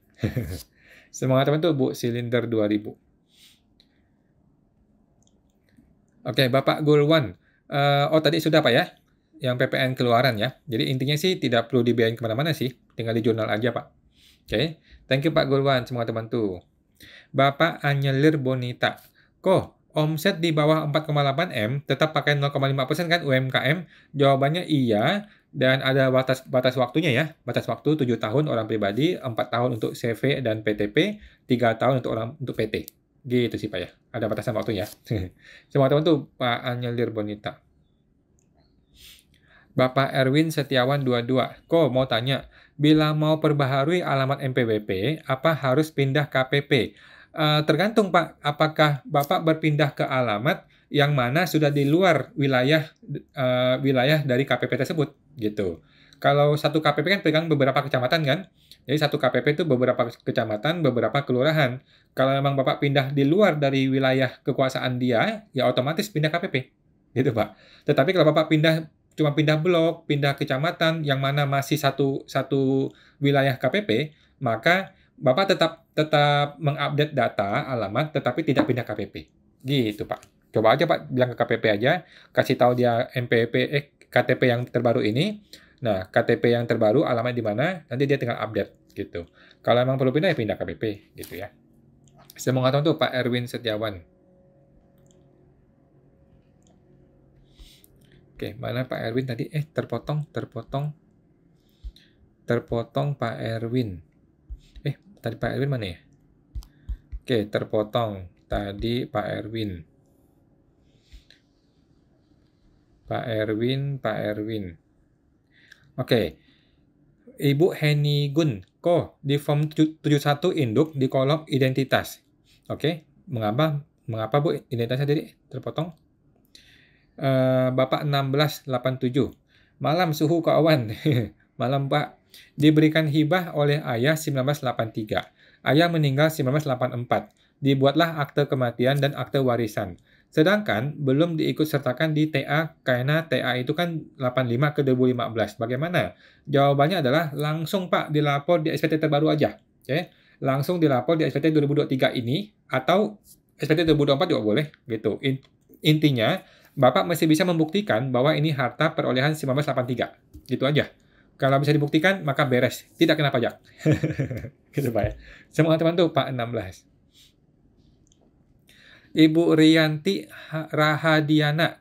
Semangat teman tuh Bu Silinder 2000. Oke, Bapak Gulwan. Tadi sudah Pak ya? Yang PPN keluaran ya. Jadi intinya sih tidak perlu dibiayain kemana-mana sih. Tinggal di jurnal aja, Pak. Oke. Thank you, Pak Gulwan. Semua teman tuh. Bapak Anyelir Bonita. Kok omset di bawah 4,8 M tetap pakai 0,5% kan UMKM? Jawabannya iya. Dan ada batas waktunya ya. Batas waktu 7 tahun orang pribadi, 4 tahun untuk CV dan PTP, 3 tahun untuk PT. Gitu sih, Pak ya. Ada batasan waktunya. Semua teman tuh, Pak Anyelir Bonita. Bapak Erwin Setiawan 22. Kok mau tanya, bila mau perbaharui alamat NPWP, apa harus pindah KPP? Tergantung Pak, apakah Bapak berpindah ke alamat yang mana sudah di luar wilayah dari KPP tersebut, gitu. Kalau satu KPP kan pegang beberapa kecamatan kan, jadi satu KPP itu beberapa kecamatan, beberapa kelurahan. Kalau memang Bapak pindah di luar dari wilayah kekuasaan dia, ya otomatis pindah KPP, gitu Pak. Tetapi kalau Bapak pindah cuma pindah blok, pindah kecamatan yang mana masih satu wilayah KPP, maka Bapak tetap mengupdate data alamat tetapi tidak pindah KPP. Gitu, Pak. Coba aja Pak bilang ke KPP aja, kasih tahu dia KTP yang terbaru ini. Nah, KTP yang terbaru alamat di mana, nanti dia tinggal update gitu. Kalau emang perlu pindah ya pindah KPP gitu ya. Semoga tahu tuh Pak Erwin Setiawan. Oke, mana Pak Erwin tadi? Terpotong Pak Erwin. Tadi Pak Erwin mana ya? Oke, terpotong. Tadi Pak Erwin. Pak Erwin. Oke. Ibu Heni Gun. Di form 71 induk di kolom identitas. Oke. Mengapa Bu identitasnya tadi terpotong? Bapak 1687. Malam suhu kawan. Malam Pak. Diberikan hibah oleh ayah 1983. Ayah meninggal 1984. Dibuatlah akte kematian dan akte warisan. Sedangkan belum diikut sertakan di TA karena TA itu kan 85 ke 2015. Bagaimana? Jawabannya adalah langsung Pak dilapor di SPT terbaru aja. Oke? Langsung dilapor di SPT 2023 ini atau SPT 2024 juga boleh gitu. Intinya Bapak masih bisa membuktikan bahwa ini harta perolehan 1983. Gitu aja. Kalau bisa dibuktikan, maka beres. Tidak kena pajak. Gitu Pak ya. Semua teman tuh Pak 16. Ibu Rianti Rahadiana.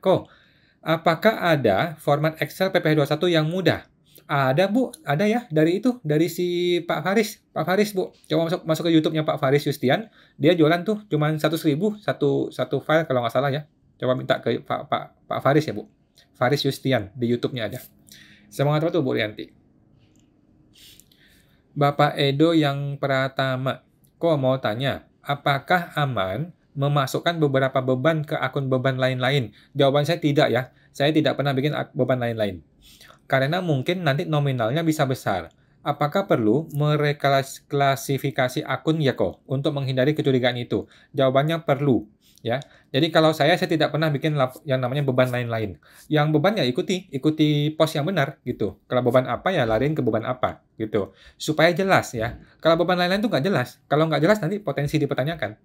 Apakah ada format Excel PPh 21 yang mudah? Ada Bu, ada ya dari itu, dari si Pak Faris. Pak Faris Bu, coba masuk ke YouTube-nya Pak Faris Yustian. Dia jualan tuh cuman 100.000 satu file kalau nggak salah ya. Coba minta ke Pak Faris ya Bu. Faris Yustian di YouTube-nya ada. Semangat tuh Bu Rianti. Bapak Edo yang Pratama. Mau tanya, apakah aman memasukkan beberapa beban ke akun beban lain-lain? Jawaban saya tidak ya. Saya tidak pernah bikin beban lain-lain. Karena mungkin nanti nominalnya bisa besar. Apakah perlu mereklasifikasi akun ya untuk menghindari kecurigaan itu? Jawabannya perlu. Ya, jadi kalau saya tidak pernah bikin yang namanya beban lain-lain. Yang beban ya ikuti pos yang benar gitu. Kalau beban apa ya lariin ke beban apa gitu. Supaya jelas ya. Kalau beban lain-lain itu nggak jelas. Kalau nggak jelas nanti potensi dipertanyakan.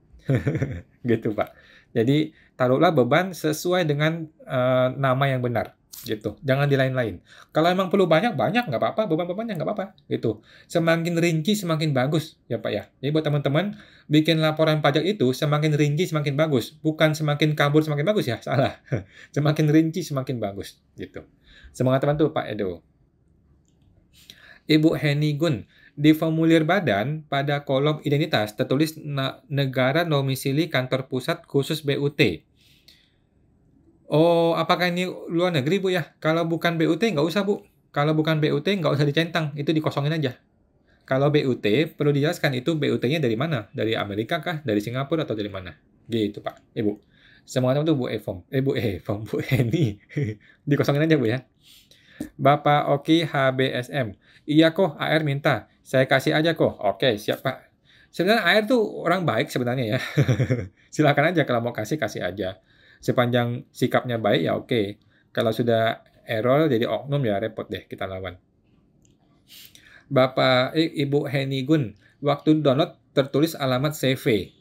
Gitu Pak. Jadi taruhlah beban sesuai dengan nama yang benar. Gitu. Jangan di lain-lain. Kalau emang perlu banyak nggak apa-apa, beban-bebannya nggak apa-apa, gitu. Semakin rinci semakin bagus, ya Pak ya. Jadi buat teman-teman bikin laporan pajak itu semakin rinci semakin bagus, bukan semakin kabur semakin bagus ya, salah. Semakin rinci semakin bagus, gitu. Semangat teman tuh Pak Edo. Ibu Heni Gun, di formulir badan pada kolom identitas tertulis negara domisili kantor pusat khusus BUT. Apakah ini luar negeri, Bu, ya? Kalau bukan BUT, nggak usah, Bu. Kalau bukan BUT, nggak usah dicentang. Itu dikosongin aja. Kalau BUT, perlu dijelaskan itu BUT-nya dari mana? Dari Amerika kah? Dari Singapura atau dari mana? Gitu, Pak. Bu. Semuanya itu Bu Evom. Bu Eni. Dikosongin aja, Bu, ya. Bapak Oki HBSM. Iya, AR minta. Saya kasih aja, Oke, siap, Pak. Sebenarnya AR tuh orang baik sebenarnya, ya. Silakan aja kalau mau kasih aja. Sepanjang sikapnya baik ya oke. Kalau sudah error jadi oknum ya repot deh kita lawan. Bapak Ibu Heni Gun, waktu download tertulis alamat CV.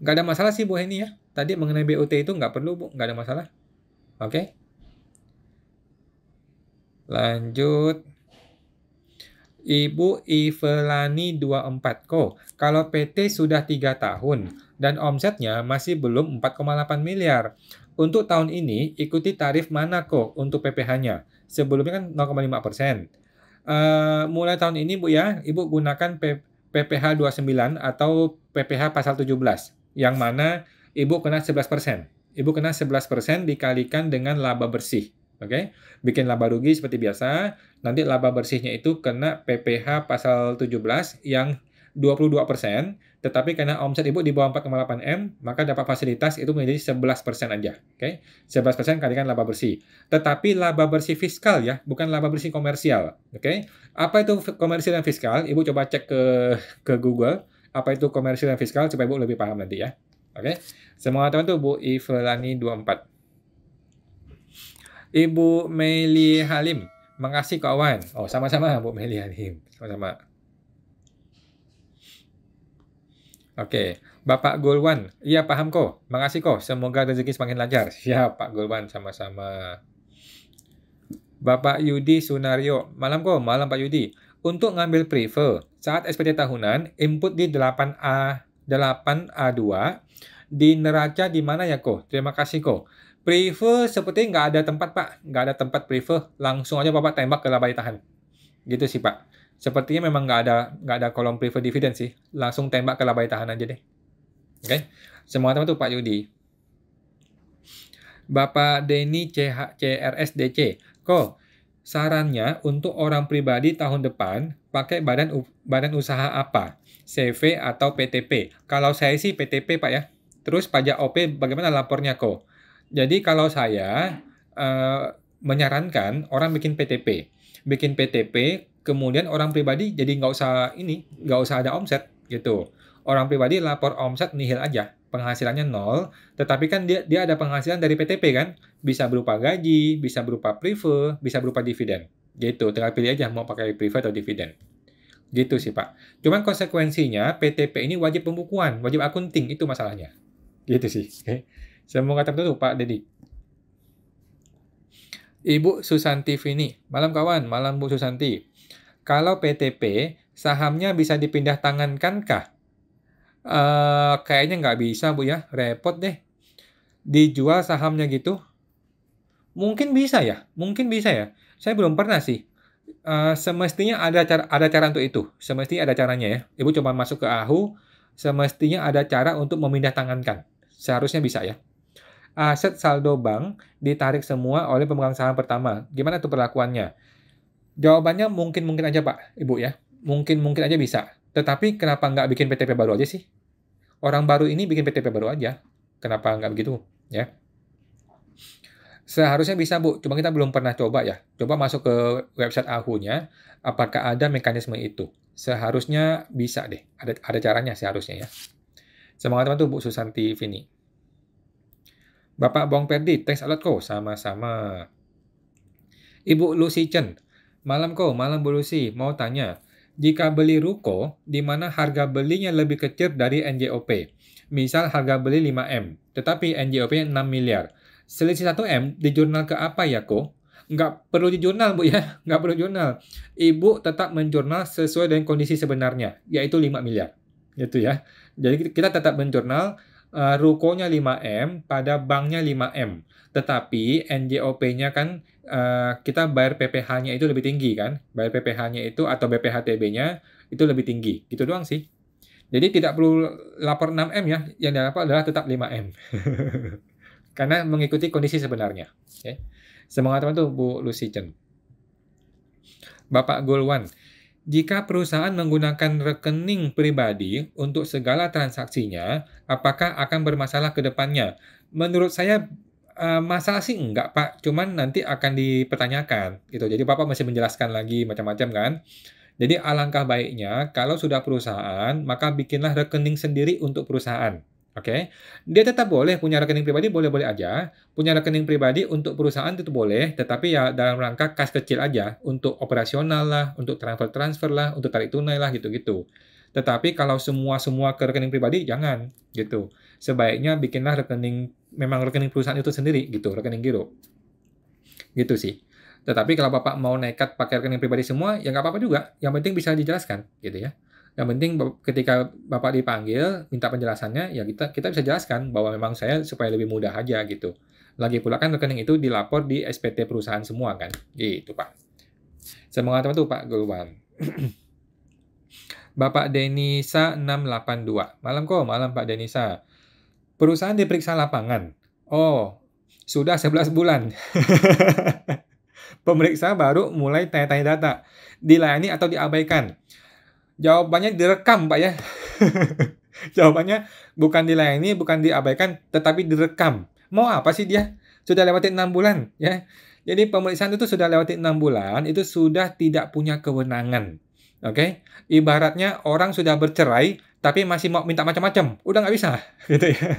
Nggak ada masalah sih Bu Heni ya. Tadi mengenai BUT itu nggak perlu Bu, nggak ada masalah. Oke. Lanjut. Ibu Ivelani 24 kalau PT sudah 3 tahun dan omsetnya masih belum 4,8 miliar. Untuk tahun ini ikuti tarif mana untuk PPh-nya? Sebelumnya kan 0,5%. Mulai tahun ini Bu ya, Ibu gunakan PPh 29 atau PPh pasal 17 yang mana Ibu kena 11%. Ibu kena 11% dikalikan dengan laba bersih. Oke, bikin laba rugi seperti biasa. Nanti laba bersihnya itu kena PPh pasal 17 yang 22%, tetapi karena omset Ibu di bawah 4,8 M, maka dapat fasilitas itu menjadi 11% aja. Oke, 11% kalikan laba bersih. Tetapi laba bersih fiskal ya, bukan laba bersih komersial. Oke, apa itu komersial dan fiskal? Ibu coba cek ke Google, apa itu komersial dan fiskal supaya Ibu lebih paham nanti ya. Oke, semoga teman-teman Bu Ivelani 24. Ibu Meli Halim, makasih kawan. Oh, sama-sama Bu Meli Halim. Sama-sama. Oke, Bapak Gulwan. Iya, paham kok. Makasih kok. Semoga rezeki semakin lancar. Siap, Pak Gulwan. Sama-sama. Bapak Yudi Sunario. Malam kok. Malam Pak Yudi. Untuk ngambil prefer, saat SPT tahunan, input di 8A2 di neraca di mana ya kok? Terima kasih kok. Prefer seperti nggak ada tempat Pak. Nggak ada tempat prefer. Langsung aja Bapak tembak ke laba ditahan. Gitu sih Pak. Sepertinya memang nggak ada kolom prefer dividen sih. Langsung tembak ke laba ditahan aja deh. Oke. Semangat tuh Pak Yudi. Bapak Denny CRSDC. Kok sarannya untuk orang pribadi tahun depan pakai badan usaha apa? CV atau PTP? Kalau saya sih PTP Pak ya. Terus pajak OP bagaimana lapornya kok? Jadi kalau saya menyarankan orang bikin PTP. Bikin PTP, kemudian orang pribadi jadi nggak usah ada omset gitu. Orang pribadi lapor omset nihil aja, penghasilannya nol, tetapi kan dia ada penghasilan dari PTP kan, bisa berupa gaji, bisa berupa prefer, bisa berupa dividen. Gitu, tinggal pilih aja mau pakai prefer atau dividen. Gitu sih Pak. Cuman konsekuensinya PTP ini wajib pembukuan, wajib akunting, itu masalahnya. Gitu sih. Oke. Semoga tertutup Pak Dedi. Ibu Susanti Vini. Malam kawan, malam Bu Susanti. Kalau PTP, sahamnya bisa dipindah tangankan kah? Kayaknya nggak bisa Bu ya, repot deh. Dijual sahamnya gitu? Mungkin bisa ya, Saya belum pernah sih. Semestinya ada cara untuk itu. Semestinya ada caranya ya. Ibu coba masuk ke AHU, semestinya ada cara untuk memindah tangankan. Seharusnya bisa ya. Aset saldo bank ditarik semua oleh pemegang saham pertama. Gimana tuh perlakuannya? Jawabannya mungkin aja Pak, Ibu ya. Mungkin aja bisa. Tetapi kenapa nggak bikin PTP baru aja sih? Orang baru ini bikin PTP baru aja. Kenapa nggak begitu? Ya. Seharusnya bisa Bu, cuma kita belum pernah coba ya. Coba masuk ke website AHU-nya, apakah ada mekanisme itu? Seharusnya bisa deh, ada caranya seharusnya ya. Semangat teman tuh Bu Susanti Vini. Bapak Bong Perdi, thanks a lot kok, sama-sama. Ibu Lucy Chen, malam kok, malam Bu Lucy, mau tanya. Jika beli ruko, di mana harga belinya lebih kecil dari NJOP, misal harga beli 5M, tetapi NJOP 6 miliar, selisih 1M di jurnal ke apa ya kok? Nggak perlu di jurnal Bu ya, nggak perlu jurnal. Ibu tetap menjurnal sesuai dengan kondisi sebenarnya, yaitu 5 miliar. Gitu ya. Jadi kita tetap menjurnal rukonya 5M pada banknya 5M. Tetapi NJOP-nya kan kita bayar PPh-nya itu lebih tinggi kan? Bayar PPh-nya itu atau BPHTB-nya itu lebih tinggi. Gitu doang sih. Jadi tidak perlu lapor 6M ya. Yang dilaporkan adalah tetap 5M. Karena mengikuti kondisi sebenarnya. Okay. Semangat teman tuh Bu Lucy Chen. Bapak Gulwan. Jika perusahaan menggunakan rekening pribadi untuk segala transaksinya, apakah akan bermasalah ke depannya? Menurut saya masalah sih enggak Pak, cuman nanti akan dipertanyakan gitu. Jadi Bapak masih menjelaskan lagi macam-macam kan. Jadi alangkah baiknya kalau sudah perusahaan, maka bikinlah rekening sendiri untuk perusahaan. Oke, dia tetap boleh punya rekening pribadi, boleh-boleh aja. Punya rekening pribadi untuk perusahaan itu boleh, tetapi ya dalam rangka kas kecil aja, untuk operasional lah, untuk transfer lah, untuk tarik tunai lah, gitu-gitu. Tetapi kalau semua ke rekening pribadi, jangan, gitu. Sebaiknya bikinlah memang rekening perusahaan itu sendiri, gitu, rekening giro. Gitu sih. Tetapi kalau Bapak mau nekat pakai rekening pribadi semua, ya nggak apa-apa juga. Yang penting bisa dijelaskan, gitu ya. Yang penting ketika Bapak dipanggil, minta penjelasannya, ya kita bisa jelaskan bahwa memang saya supaya lebih mudah aja gitu. Lagi pula kan rekening itu dilapor di SPT perusahaan semua kan. Gitu Pak. Semangat teman tuh Pak Gulwan. Bapak Denisa 682. Malam kok, malam Pak Denisa. Perusahaan diperiksa lapangan. Oh, sudah 11 bulan. Pemeriksa baru mulai tanya-tanya data. Dilayani atau diabaikan? Jawabannya direkam, Pak ya. Jawabannya bukan dilayani, bukan diabaikan, tetapi direkam. Mau apa sih dia? Sudah lewatin 6 bulan, ya. Jadi pemeriksaan itu sudah lewatin 6 bulan, itu sudah tidak punya kewenangan. Oke? Ibaratnya orang sudah bercerai, tapi masih mau minta macam-macam. Udah nggak bisa, gitu ya.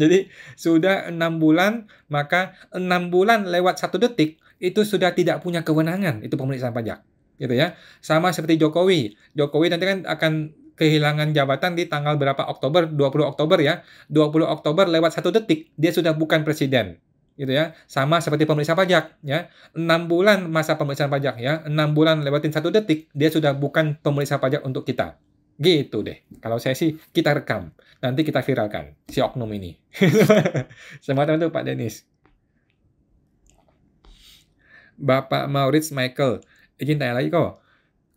Jadi sudah 6 bulan, maka 6 bulan lewat 1 detik itu sudah tidak punya kewenangan itu pemeriksaan pajak, gitu ya. Sama seperti Jokowi. Jokowi nanti kan akan kehilangan jabatan di tanggal berapa Oktober, 20 Oktober ya. 20 Oktober lewat 1 detik dia sudah bukan presiden, gitu ya. Sama seperti pemeriksa pajak ya. 6 bulan masa pemeriksaan pajak ya. 6 bulan lewatin 1 detik dia sudah bukan pemeriksa pajak untuk kita. Gitu deh. Kalau saya sih kita rekam. Nanti kita viralkan si oknum ini. Semangat itu Pak Denis. Bapak Maurits Michael, izin tanya lagi kok.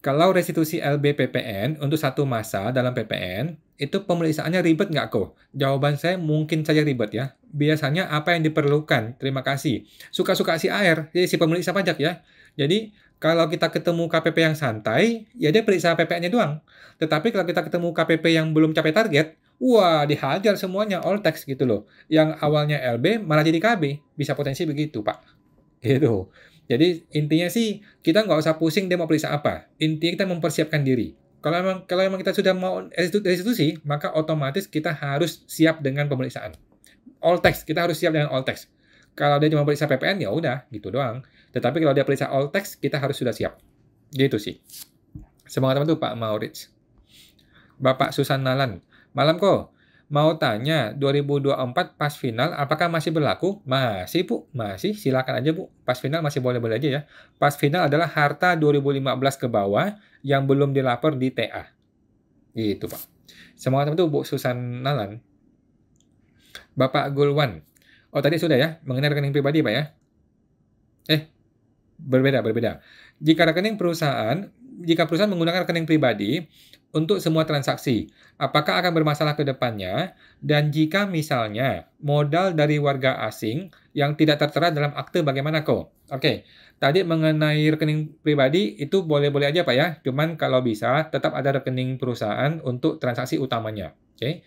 Kalau restitusi LB PPN untuk satu masa dalam PPN, itu pemeriksaannya ribet nggak kok? Jawaban saya mungkin saja ribet ya. Biasanya apa yang diperlukan? Terima kasih. Suka-suka si AR, jadi si pemeriksa pajak ya. Jadi kalau kita ketemu KPP yang santai, ya dia periksa PPN-nya doang. Tetapi kalau kita ketemu KPP yang belum capai target, wah dihajar semuanya all tax gitu loh. Yang awalnya LB malah jadi KB. Bisa potensi begitu Pak. Gitu. Jadi intinya sih kita nggak usah pusing dia mau periksa apa. Intinya kita mempersiapkan diri. Kalau emang kita sudah mau restitusi, maka otomatis kita harus siap dengan pemeriksaan. All tax, kita harus siap dengan all tax. Kalau dia cuma periksa PPN, ya udah, gitu doang. Tetapi kalau dia periksa all tax, kita harus sudah siap. Gitu sih. Semangat teman tuh Pak Maurits. Bapak Susan Nalan. Malam kok. Mau tanya, 2024 pas final apakah masih berlaku? Masih, Bu. Masih. Silakan aja, Bu. Pas final masih boleh-boleh aja ya. Pas final adalah harta 2015 ke bawah yang belum dilapor di TA. Gitu, Pak. Semangat itu Bu Susan Nalan. Bapak Gulwan. Oh, tadi sudah ya, mengenai rekening pribadi, Pak ya? Berbeda. Jika perusahaan menggunakan rekening pribadi untuk semua transaksi, apakah akan bermasalah ke depannya? Dan jika misalnya modal dari warga asing yang tidak tertera dalam akte bagaimana kok? Oke, tadi mengenai rekening pribadi itu boleh-boleh aja Pak ya, cuman kalau bisa tetap ada rekening perusahaan untuk transaksi utamanya. Oke,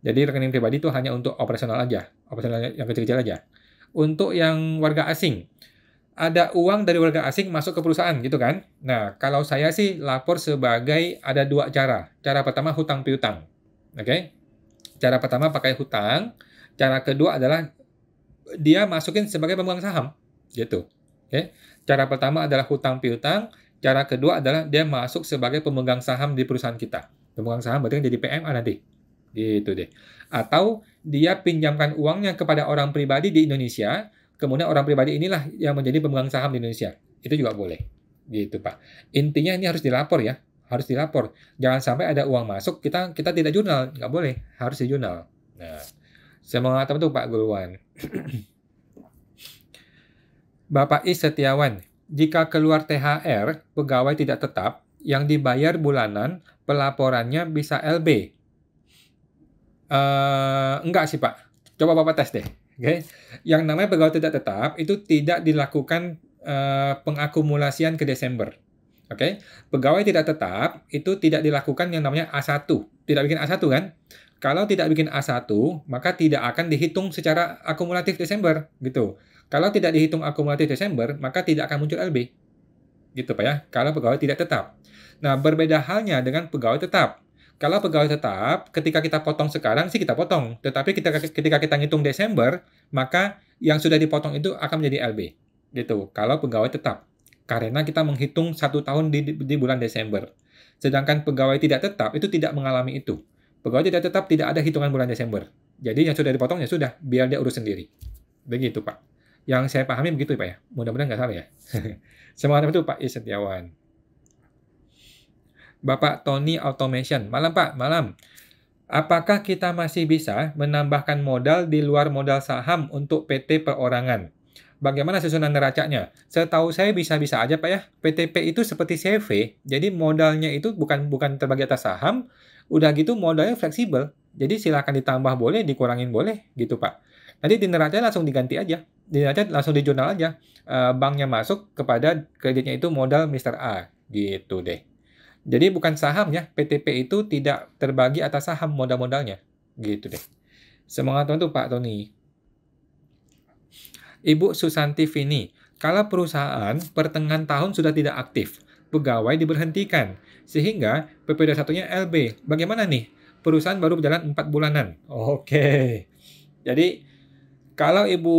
jadi rekening pribadi itu hanya untuk operasional yang kecil-kecil aja. Untuk yang warga asing, ada uang dari warga asing masuk ke perusahaan gitu kan. Nah, kalau saya sih lapor sebagai ada 2 cara. Cara pertama hutang piutang. Oke. Cara pertama pakai hutang, cara kedua adalah dia masukin sebagai pemegang saham gitu. Oke. Cara pertama adalah hutang piutang, cara kedua adalah dia masuk sebagai pemegang saham di perusahaan kita. Pemegang saham berarti kan jadi PMA nanti. Gitu deh. Atau dia pinjamkan uangnya kepada orang pribadi di Indonesia, kemudian orang pribadi inilah yang menjadi pemegang saham di Indonesia. Itu juga boleh. Gitu, Pak. Intinya ini harus dilapor ya. Harus dilapor. Jangan sampai ada uang masuk, kita tidak jurnal. Nggak boleh. Harus di jurnal. Nah, semangat itu Pak Gulwan. Bapak Is Setiawan. Jika keluar THR, pegawai tidak tetap, yang dibayar bulanan, pelaporannya bisa LB. Enggak sih, Pak. Coba Bapak tes deh. Oke, yang namanya pegawai tidak tetap itu tidak dilakukan pengakumulasian ke Desember. Oke, pegawai tidak tetap itu tidak dilakukan yang namanya A1. Tidak bikin A1 kan? Kalau tidak bikin A1, maka tidak akan dihitung secara akumulatif Desember gitu. Kalau tidak dihitung akumulatif Desember, maka tidak akan muncul LB. Gitu Pak ya, kalau pegawai tidak tetap. Nah, berbeda halnya dengan pegawai tetap. Kalau pegawai tetap, ketika kita potong sekarang sih kita potong. Tetapi ketika kita ngitung Desember, maka yang sudah dipotong itu akan menjadi LB. Gitu. Kalau pegawai tetap. Karena kita menghitung 1 tahun di bulan Desember. Sedangkan pegawai tidak tetap itu tidak mengalami itu. Pegawai tidak tetap tidak ada hitungan bulan Desember. Jadi yang sudah dipotong ya sudah, biar dia urus sendiri. Begitu Pak. Yang saya pahami begitu Pak ya. Mudah-mudahan nggak salah ya. Semangat itu Pak Is Setiawan. Bapak Tony Automation. Malam Pak, malam. Apakah kita masih bisa menambahkan modal di luar modal saham untuk PT perorangan? Bagaimana susunan neracanya? Setahu saya bisa-bisa aja Pak ya. PTP itu seperti CV, jadi modalnya itu bukan terbagi atas saham, udah gitu modalnya fleksibel. Jadi silakan ditambah boleh, dikurangin boleh gitu Pak. Nanti di neraca langsung diganti aja. Di neraca langsung di jurnal aja. Banknya masuk kepada kreditnya itu modal Mr. A. Gitu deh. Jadi bukan saham ya, PTP itu tidak terbagi atas saham modal-modalnya. Gitu deh. Semangat tuh Pak Tony. Ibu Susanti Vini, kalau perusahaan pertengahan tahun sudah tidak aktif, pegawai diberhentikan, sehingga PP21-nya LB. Bagaimana nih? Perusahaan baru berjalan 4 bulanan. Oke. Jadi kalau Ibu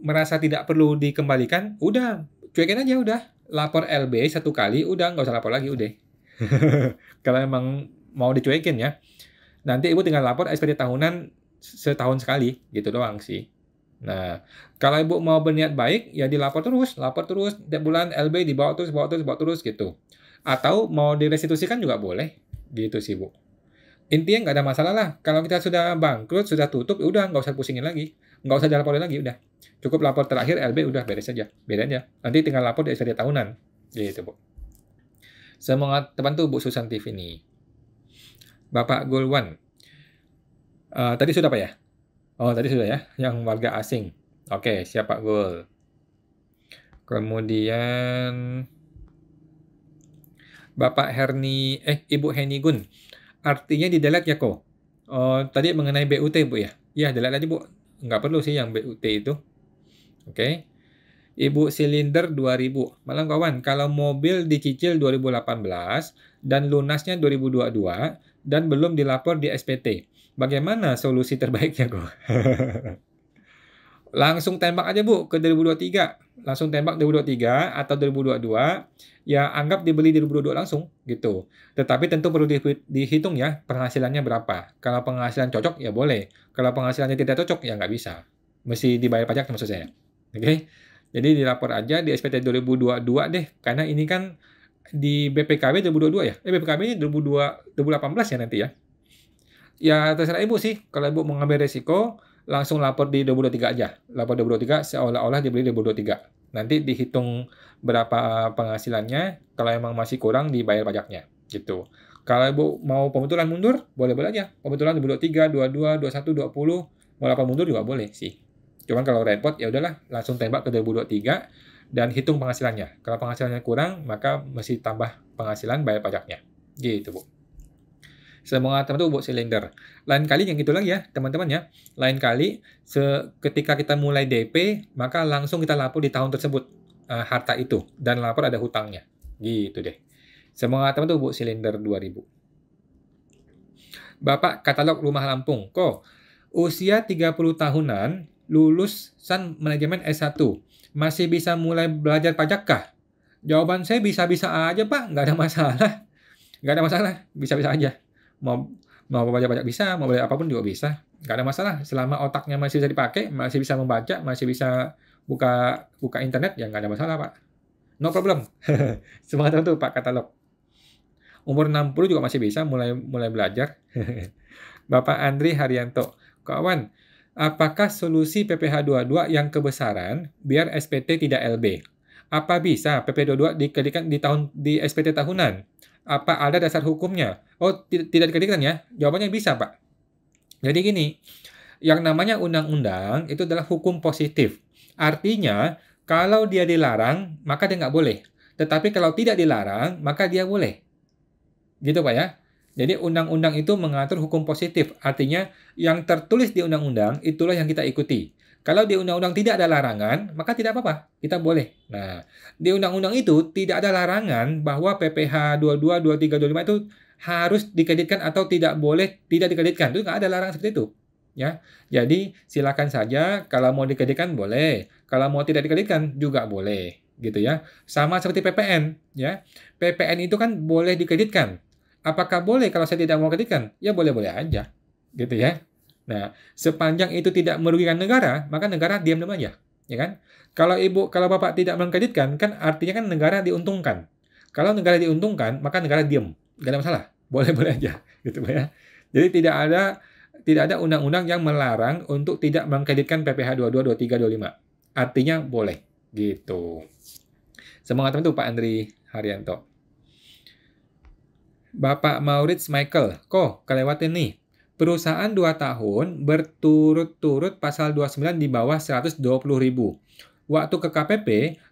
merasa tidak perlu dikembalikan, udah cuekin aja udah. Lapor LB 1 kali, udah nggak usah lapor lagi udah. Kalau emang mau dicuekin ya. Nanti Ibu tinggal lapor SPT tahunan setahun sekali, gitu doang sih. Nah, kalau Ibu mau berniat baik, ya lapor terus tiap bulan LB dibawa terus, bawa terus gitu. Atau mau direstitusikan juga boleh, gitu sih Bu. Intinya nggak ada masalah lah. Kalau kita sudah bangkrut, sudah tutup, ya udah nggak usah pusingin lagi, nggak usah dilaporin lagi, udah. Cukup lapor terakhir LB udah beres aja, beda aja. Nanti tinggal lapor di SPT tahunan, gitu Bu. Semangat terbantu Bu Susanti ini. Bapak Gulwan, tadi sudah Pak ya? Oh, tadi sudah ya, yang warga asing. Oke, siap Pak Gul. Kemudian Bapak Ibu Heni Gun. Artinya di delete ya kok? Oh, tadi mengenai BUT Bu ya? Ya, delete aja Bu. Nggak perlu sih yang BUT itu. Oke. Ibu Silinder 2000. Malam kawan, kalau mobil dicicil 2018 dan lunasnya 2022 dan belum dilapor di SPT, bagaimana solusi terbaiknya kok? Langsung tembak aja Bu ke 2023. Langsung tembak 2023 atau 2022, ya anggap dibeli di 2022 langsung gitu. Tetapi tentu perlu dihitung ya penghasilannya berapa. Kalau penghasilan cocok ya boleh. Kalau penghasilannya tidak cocok ya nggak bisa. Mesti dibayar pajak maksud saya. Oke. Jadi dilapor aja di SPT 2022 deh. Karena ini kan di BPKB 2022 ya. BPKB ini 2018 ya nanti ya. Ya terserah Ibu sih. Kalau Ibu mau ngambil resiko, langsung lapor di 2023 aja. Lapor 2023 seolah-olah dibeli di 2023. Nanti dihitung berapa penghasilannya, kalau emang masih kurang dibayar pajaknya, gitu. Kalau Ibu mau pembetulan mundur, boleh-boleh aja. Pembetulan 2023, 22, 21, 20, mau lapor mundur juga boleh sih. Cuman kalau repot ya udahlah, langsung tembak ke 2023 dan hitung penghasilannya. Kalau penghasilannya kurang, maka mesti tambah penghasilan bayar pajaknya. Gitu, Bu. Semangat teman-teman Bu Silinder. Lain kali yang gitu lagi ya, teman-teman ya. Lain kali ketika kita mulai DP, maka langsung kita lapor di tahun tersebut harta itu dan lapor ada hutangnya. Gitu deh. Semangat teman-teman Bu Silinder 2000. Bapak katalog rumah Lampung. Kok usia 30 tahunan, lulusan manajemen S1. Masih bisa mulai belajar pajak kah? Jawaban saya bisa-bisa aja Pak, nggak ada masalah. Nggak ada masalah, bisa-bisa aja. Mau mau belajar pajak bisa, mau belajar apapun juga bisa. Nggak ada masalah. Selama otaknya masih bisa dipakai, masih bisa membaca, masih bisa buka internet, ya nggak ada masalah, Pak. No problem. Semangat tuh Pak katalog. Umur 60 juga masih bisa mulai belajar. Bapak Andri Haryanto. Kawan, apakah solusi PPh 22 yang kebesaran biar SPT tidak LB? Apa bisa PP22 dikreditkan di SPT tahunan? Apa ada dasar hukumnya? Oh, tidak dikreditkan ya? Jawabannya bisa, Pak. Jadi gini, yang namanya undang-undang itu adalah hukum positif. Artinya, kalau dia dilarang, maka dia nggak boleh. Tetapi kalau tidak dilarang, maka dia boleh. Gitu Pak ya. Jadi undang-undang itu mengatur hukum positif. Artinya, yang tertulis di undang-undang, itulah yang kita ikuti. Kalau di undang-undang tidak ada larangan, maka tidak apa-apa, kita boleh. Nah, di undang-undang itu tidak ada larangan bahwa PPh 22, 23, 25 itu harus dikreditkan atau tidak boleh tidak dikreditkan. Itu nggak ada larangan seperti itu. Ya, jadi silakan saja kalau mau dikreditkan boleh, kalau mau tidak dikreditkan juga boleh, gitu ya. Sama seperti PPN, ya. PPN itu kan boleh dikreditkan. Apakah boleh kalau saya tidak mau kreditkan? Ya boleh-boleh aja, gitu ya. Nah, sepanjang itu tidak merugikan negara, maka negara diam-diam aja, ya kan? Kalau Bapak tidak mengkreditkan, kan artinya kan negara diuntungkan. Kalau negara diuntungkan, maka negara diam, nggak ada masalah, boleh-boleh aja, gitu ya. Jadi tidak ada undang-undang yang melarang untuk tidak mengkreditkan PPh 22, 23, 25. Artinya boleh, gitu. Semangat teman-teman Pak Andri Haryanto. Bapak Maurits Michael, kok kelewatin nih? Perusahaan 2 tahun berturut-turut pasal 29 di bawah 120.000. Waktu ke KPP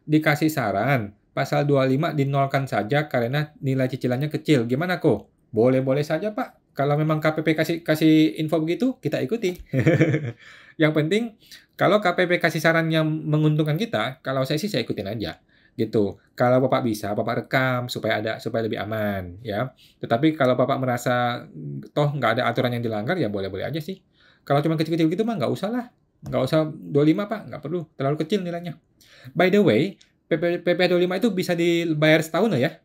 dikasih saran, pasal 25 dinolkan saja karena nilai cicilannya kecil. Gimana kok? Boleh-boleh saja Pak. Kalau memang KPP kasih info begitu, kita ikuti. Yang penting, kalau KPP kasih saran yang menguntungkan kita, kalau saya sih saya ikutin aja. Gitu. Kalau Bapak bisa, Bapak rekam supaya lebih aman ya. Tetapi kalau Bapak merasa toh nggak ada aturan yang dilanggar ya boleh-boleh aja sih. Kalau cuma kecil-kecil gitu mah nggak usah lah. Nggak usah 25 Pak, nggak perlu. Terlalu kecil nilainya. By the way, PPh 25 itu bisa dibayar setahun loh ya.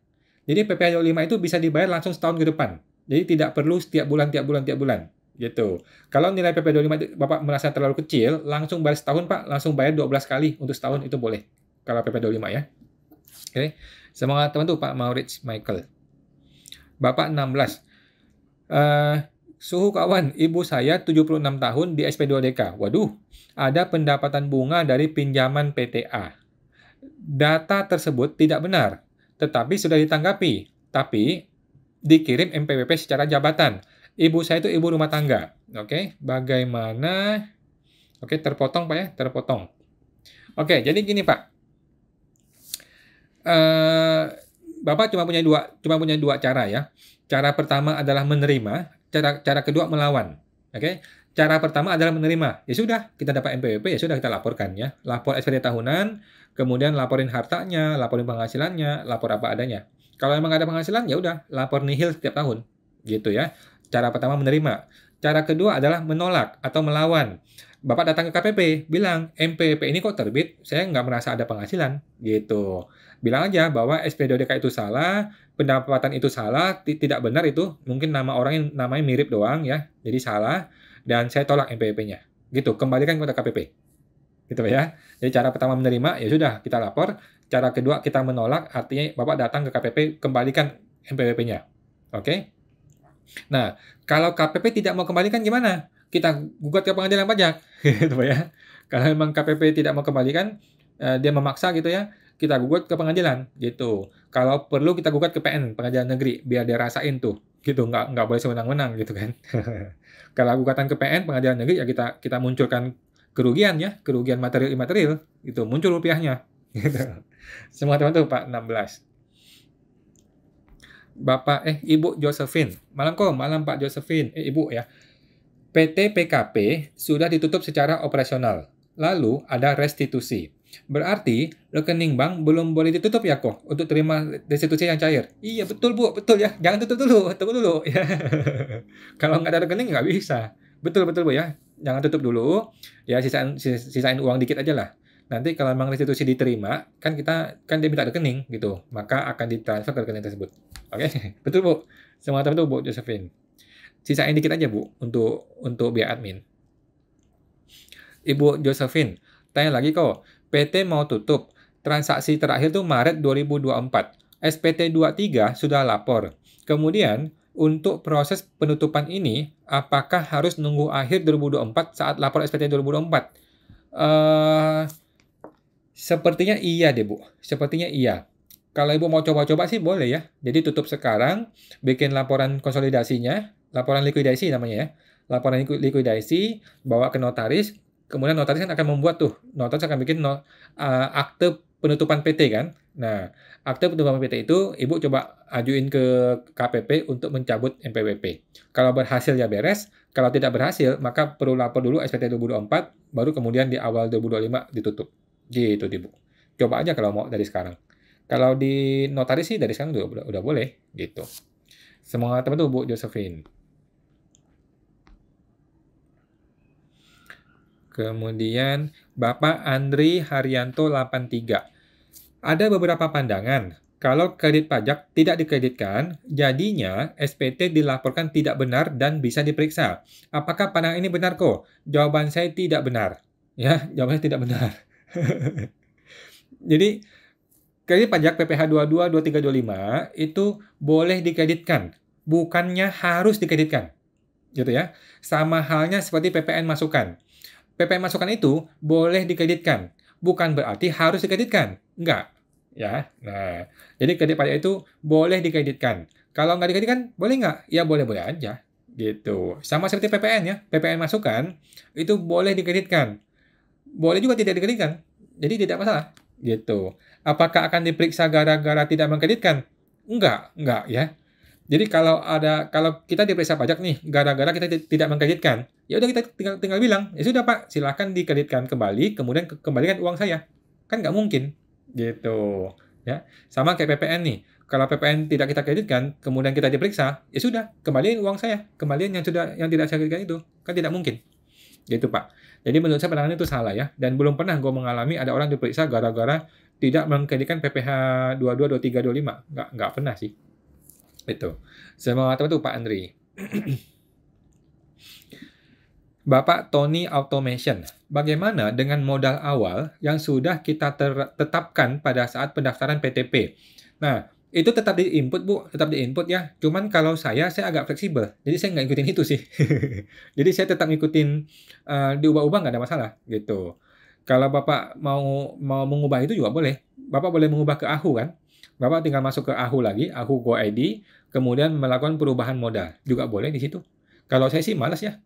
Jadi PPh 25 itu bisa dibayar langsung setahun ke depan. Jadi tidak perlu setiap bulan, tiap bulan, tiap bulan. Gitu. Kalau nilai PPh 25 itu Bapak merasa terlalu kecil, langsung bayar setahun Pak, langsung bayar 12 kali untuk setahun itu boleh. Kalau PPh 25 ya. Oke. Semangat teman tuh Pak Maurits Michael. Bapak 16. Suhu kawan, ibu saya 76 tahun di SP2DK. Waduh, ada pendapatan bunga dari pinjaman PTA. Data tersebut tidak benar, tetapi sudah ditanggapi. Tapi dikirim MPWP secara jabatan. Ibu saya itu ibu rumah tangga. Oke, bagaimana? Oke, terpotong Pak ya, terpotong. Oke, jadi gini Pak. Bapak cuma punya dua cara ya. Cara pertama adalah menerima, cara kedua melawan. Oke. Cara pertama adalah menerima. Ya sudah, kita dapat MPWP, ya sudah kita laporkan ya. Lapor SPT tahunan, kemudian laporin hartanya, laporin penghasilannya, lapor apa adanya. Kalau memang ada penghasilan, ya udah, lapor nihil setiap tahun. Gitu ya. Cara pertama menerima. Cara kedua adalah menolak atau melawan. Bapak datang ke KPP, bilang, MPWP ini kok terbit, saya nggak merasa ada penghasilan. Gitu. Bilang aja bahwa SP2DK itu salah, pendapatan itu salah, tidak benar itu, mungkin nama orang yang namanya mirip doang ya, jadi salah, dan saya tolak MPWP-nya. Gitu, kembalikan kepada KPP. Gitu ya. Jadi cara pertama menerima, ya sudah, kita lapor. Cara kedua kita menolak, artinya Bapak datang ke KPP, kembalikan MPWP-nya. Oke? Nah, kalau KPP tidak mau kembalikan gimana? Kita gugat ke pengadilan pajak. Gitu ya. Kalau memang KPP tidak mau kembalikan, dia memaksa gitu ya, kita gugat ke pengadilan gitu. Kalau perlu kita gugat ke PN, Pengadilan Negeri, biar dia rasain tuh. Gitu, nggak boleh sewenang-wenang gitu kan. Kalau gugatan ke PN, Pengadilan Negeri, ya kita munculkan kerugian ya, kerugian material imaterial, gitu, muncul rupiahnya. Gitu. Semua teman tuh Pak 16. Ibu Josephine. Malam Pak Josephine. Ibu ya. PT PKP sudah ditutup secara operasional. Lalu ada restitusi. Berarti rekening bank belum boleh ditutup ya kok untuk terima restitusi yang cair. Iya betul Bu, betul ya. Jangan tutup dulu, tunggu dulu. Ya. Kalau nggak ada rekening nggak bisa. Betul Bu ya. Jangan tutup dulu. Ya sisain uang dikit aja lah. Nanti kalau memang restitusi diterima, kan dia minta rekening gitu, maka akan ditransfer ke rekening tersebut. Oke, betul Bu. Semangat betul Bu Josephine. Sisain dikit aja Bu untuk biaya admin. Ibu Josephine, tanya lagi kok. PT mau tutup. Transaksi terakhir tuh Maret 2024. SPT 23 sudah lapor. Kemudian untuk proses penutupan ini, apakah harus nunggu akhir 2024 saat lapor SPT 2024? Sepertinya iya deh Bu. Sepertinya iya. Kalau Ibu mau coba-coba sih boleh ya. Jadi tutup sekarang, bikin laporan konsolidasinya, laporan likuidasi namanya ya. Laporan likuidasi, bawa ke notaris, kemudian notaris kan akan membuat tuh, notaris akan bikin akte penutupan PT kan. Nah, akte penutupan PT itu Ibu coba ajuin ke KPP untuk mencabut MPWP. Kalau berhasil ya beres, kalau tidak berhasil maka perlu lapor dulu SPT 2024, baru kemudian di awal 2025 ditutup. Gitu Bu. Coba aja kalau mau dari sekarang. Kalau di notaris sih dari sekarang udah boleh gitu. Semangat teman tuh Bu Josephine. Kemudian Bapak Andri Haryanto 83. Ada beberapa pandangan. Kalau kredit pajak tidak dikreditkan, jadinya SPT dilaporkan tidak benar dan bisa diperiksa. Apakah pandangan ini benar kok? Jawaban saya tidak benar. Ya, jawabannya tidak benar. Jadi kredit pajak PPh 22, 23, 25 itu boleh dikreditkan, bukannya harus dikreditkan. Gitu ya. Sama halnya seperti PPN masukan. PPN masukan itu boleh dikreditkan, bukan berarti harus dikreditkan. Enggak. Ya. Nah, jadi kredit pajak itu boleh dikreditkan. Kalau nggak dikreditkan, boleh nggak? Ya boleh-boleh aja. Gitu. Sama seperti PPN ya. PPN masukan itu boleh dikreditkan. Boleh juga tidak dikreditkan. Jadi tidak masalah. Gitu. Apakah akan diperiksa gara-gara tidak mengkreditkan? Enggak ya. Jadi kalau kita diperiksa pajak nih gara-gara kita tidak mengkreditkan, ya udah kita tinggal bilang, ya sudah Pak, silakan dikreditkan kembali, kemudian kembalikan uang saya. Kan nggak mungkin. Gitu. Ya. Sama kayak PPN nih. Kalau PPN tidak kita kreditkan, kemudian kita diperiksa, ya sudah, kembaliin uang saya. Kembaliin yang tidak saya kreditkan itu. Kan tidak mungkin. Gitu, Pak. Jadi menurut saya penanganan itu salah ya, dan belum pernah gue mengalami ada orang diperiksa gara-gara tidak mengkreditkan PPh 22, 23, 25. Nggak pernah sih. Itu. Semangat itu Pak Andri. Bapak Tony Automation, bagaimana dengan modal awal yang sudah kita tetapkan pada saat pendaftaran PTP? Nah, itu tetap di-input, Bu. Tetap di-input ya. Cuman kalau saya agak fleksibel. Jadi saya nggak ngikutin itu sih. Jadi saya tetap ngikutin, diubah-ubah nggak ada masalah, gitu. Kalau Bapak mau mengubah itu juga boleh. Bapak boleh mengubah ke AHU kan. Bapak tinggal masuk ke AHU lagi, AHU Go ID, kemudian melakukan perubahan modal. Juga boleh di situ. Kalau saya sih malas ya.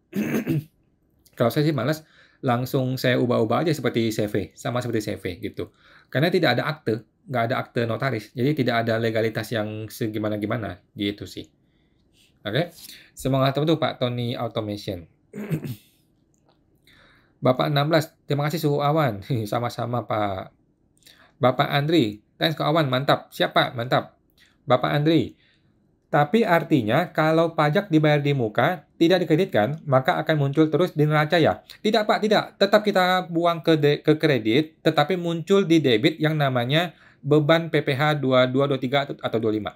Kalau saya sih malas, langsung saya ubah-ubah aja seperti CV, sama seperti CV gitu. Karena tidak ada akte, nggak ada akte notaris, jadi tidak ada legalitas yang segimana-gimana, gitu sih. Oke, semangat untuk Pak Tony Automation. Bapak 16, terima kasih suhu awan. Sama-sama Pak. Bapak Andri, thanks ke awan, mantap. Siapa? Mantap. Bapak Andri, tapi artinya kalau pajak dibayar di muka, tidak dikreditkan, maka akan muncul terus di neraca ya? Tidak Pak, tidak. Tetap kita buang ke kredit, tetapi muncul di debit yang namanya beban PPh 22, 23, atau 25.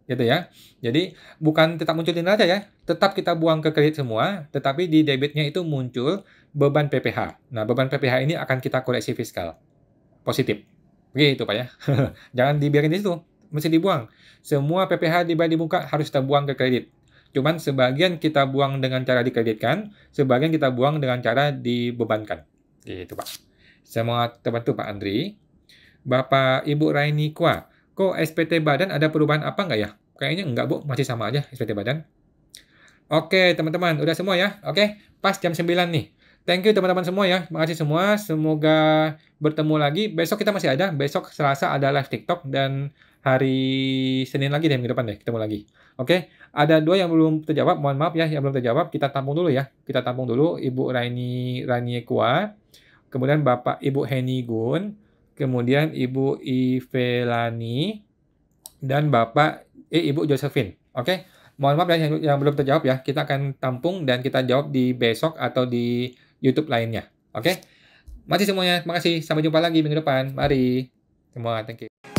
Gitu ya. Jadi bukan tetap muncul di neraca ya, tetap kita buang ke kredit semua, tetapi di debitnya itu muncul beban PPh. Nah, beban PPh ini akan kita koreksi fiskal. Positif. Begitu Pak ya. Jangan dibiarin di situ, mesti dibuang. Semua PPh dibayar di muka harus kita buang ke kredit. Cuman sebagian kita buang dengan cara dikreditkan, sebagian kita buang dengan cara dibebankan. Gitu Pak. Semangat terbantu Pak Andri. Bapak Ibu Raini Kwa, kok SPT badan ada perubahan apa nggak ya? Kayaknya enggak Bu, masih sama aja SPT badan. Oke teman-teman, udah semua ya? Oke, pas jam 9 nih. Thank you teman-teman semua ya. Makasih semua. Semoga bertemu lagi. Besok kita masih ada. Besok Selasa ada live TikTok dan hari Senin lagi deh minggu depan deh ketemu lagi. Oke, ada 2 yang belum terjawab. Mohon maaf ya yang belum terjawab. Kita tampung dulu ya. Kita tampung dulu Ibu Raini Kua, kemudian Bapak Ibu Heni Gun, kemudian Ibu Ivelani dan Bapak Ibu Josephine. Oke. Mohon maaf ya yang belum terjawab ya. Kita akan tampung dan kita jawab di besok atau di YouTube lainnya. Oke? Masih semuanya. Terima kasih. Sampai jumpa lagi minggu depan. Mari. Semua. Thank you.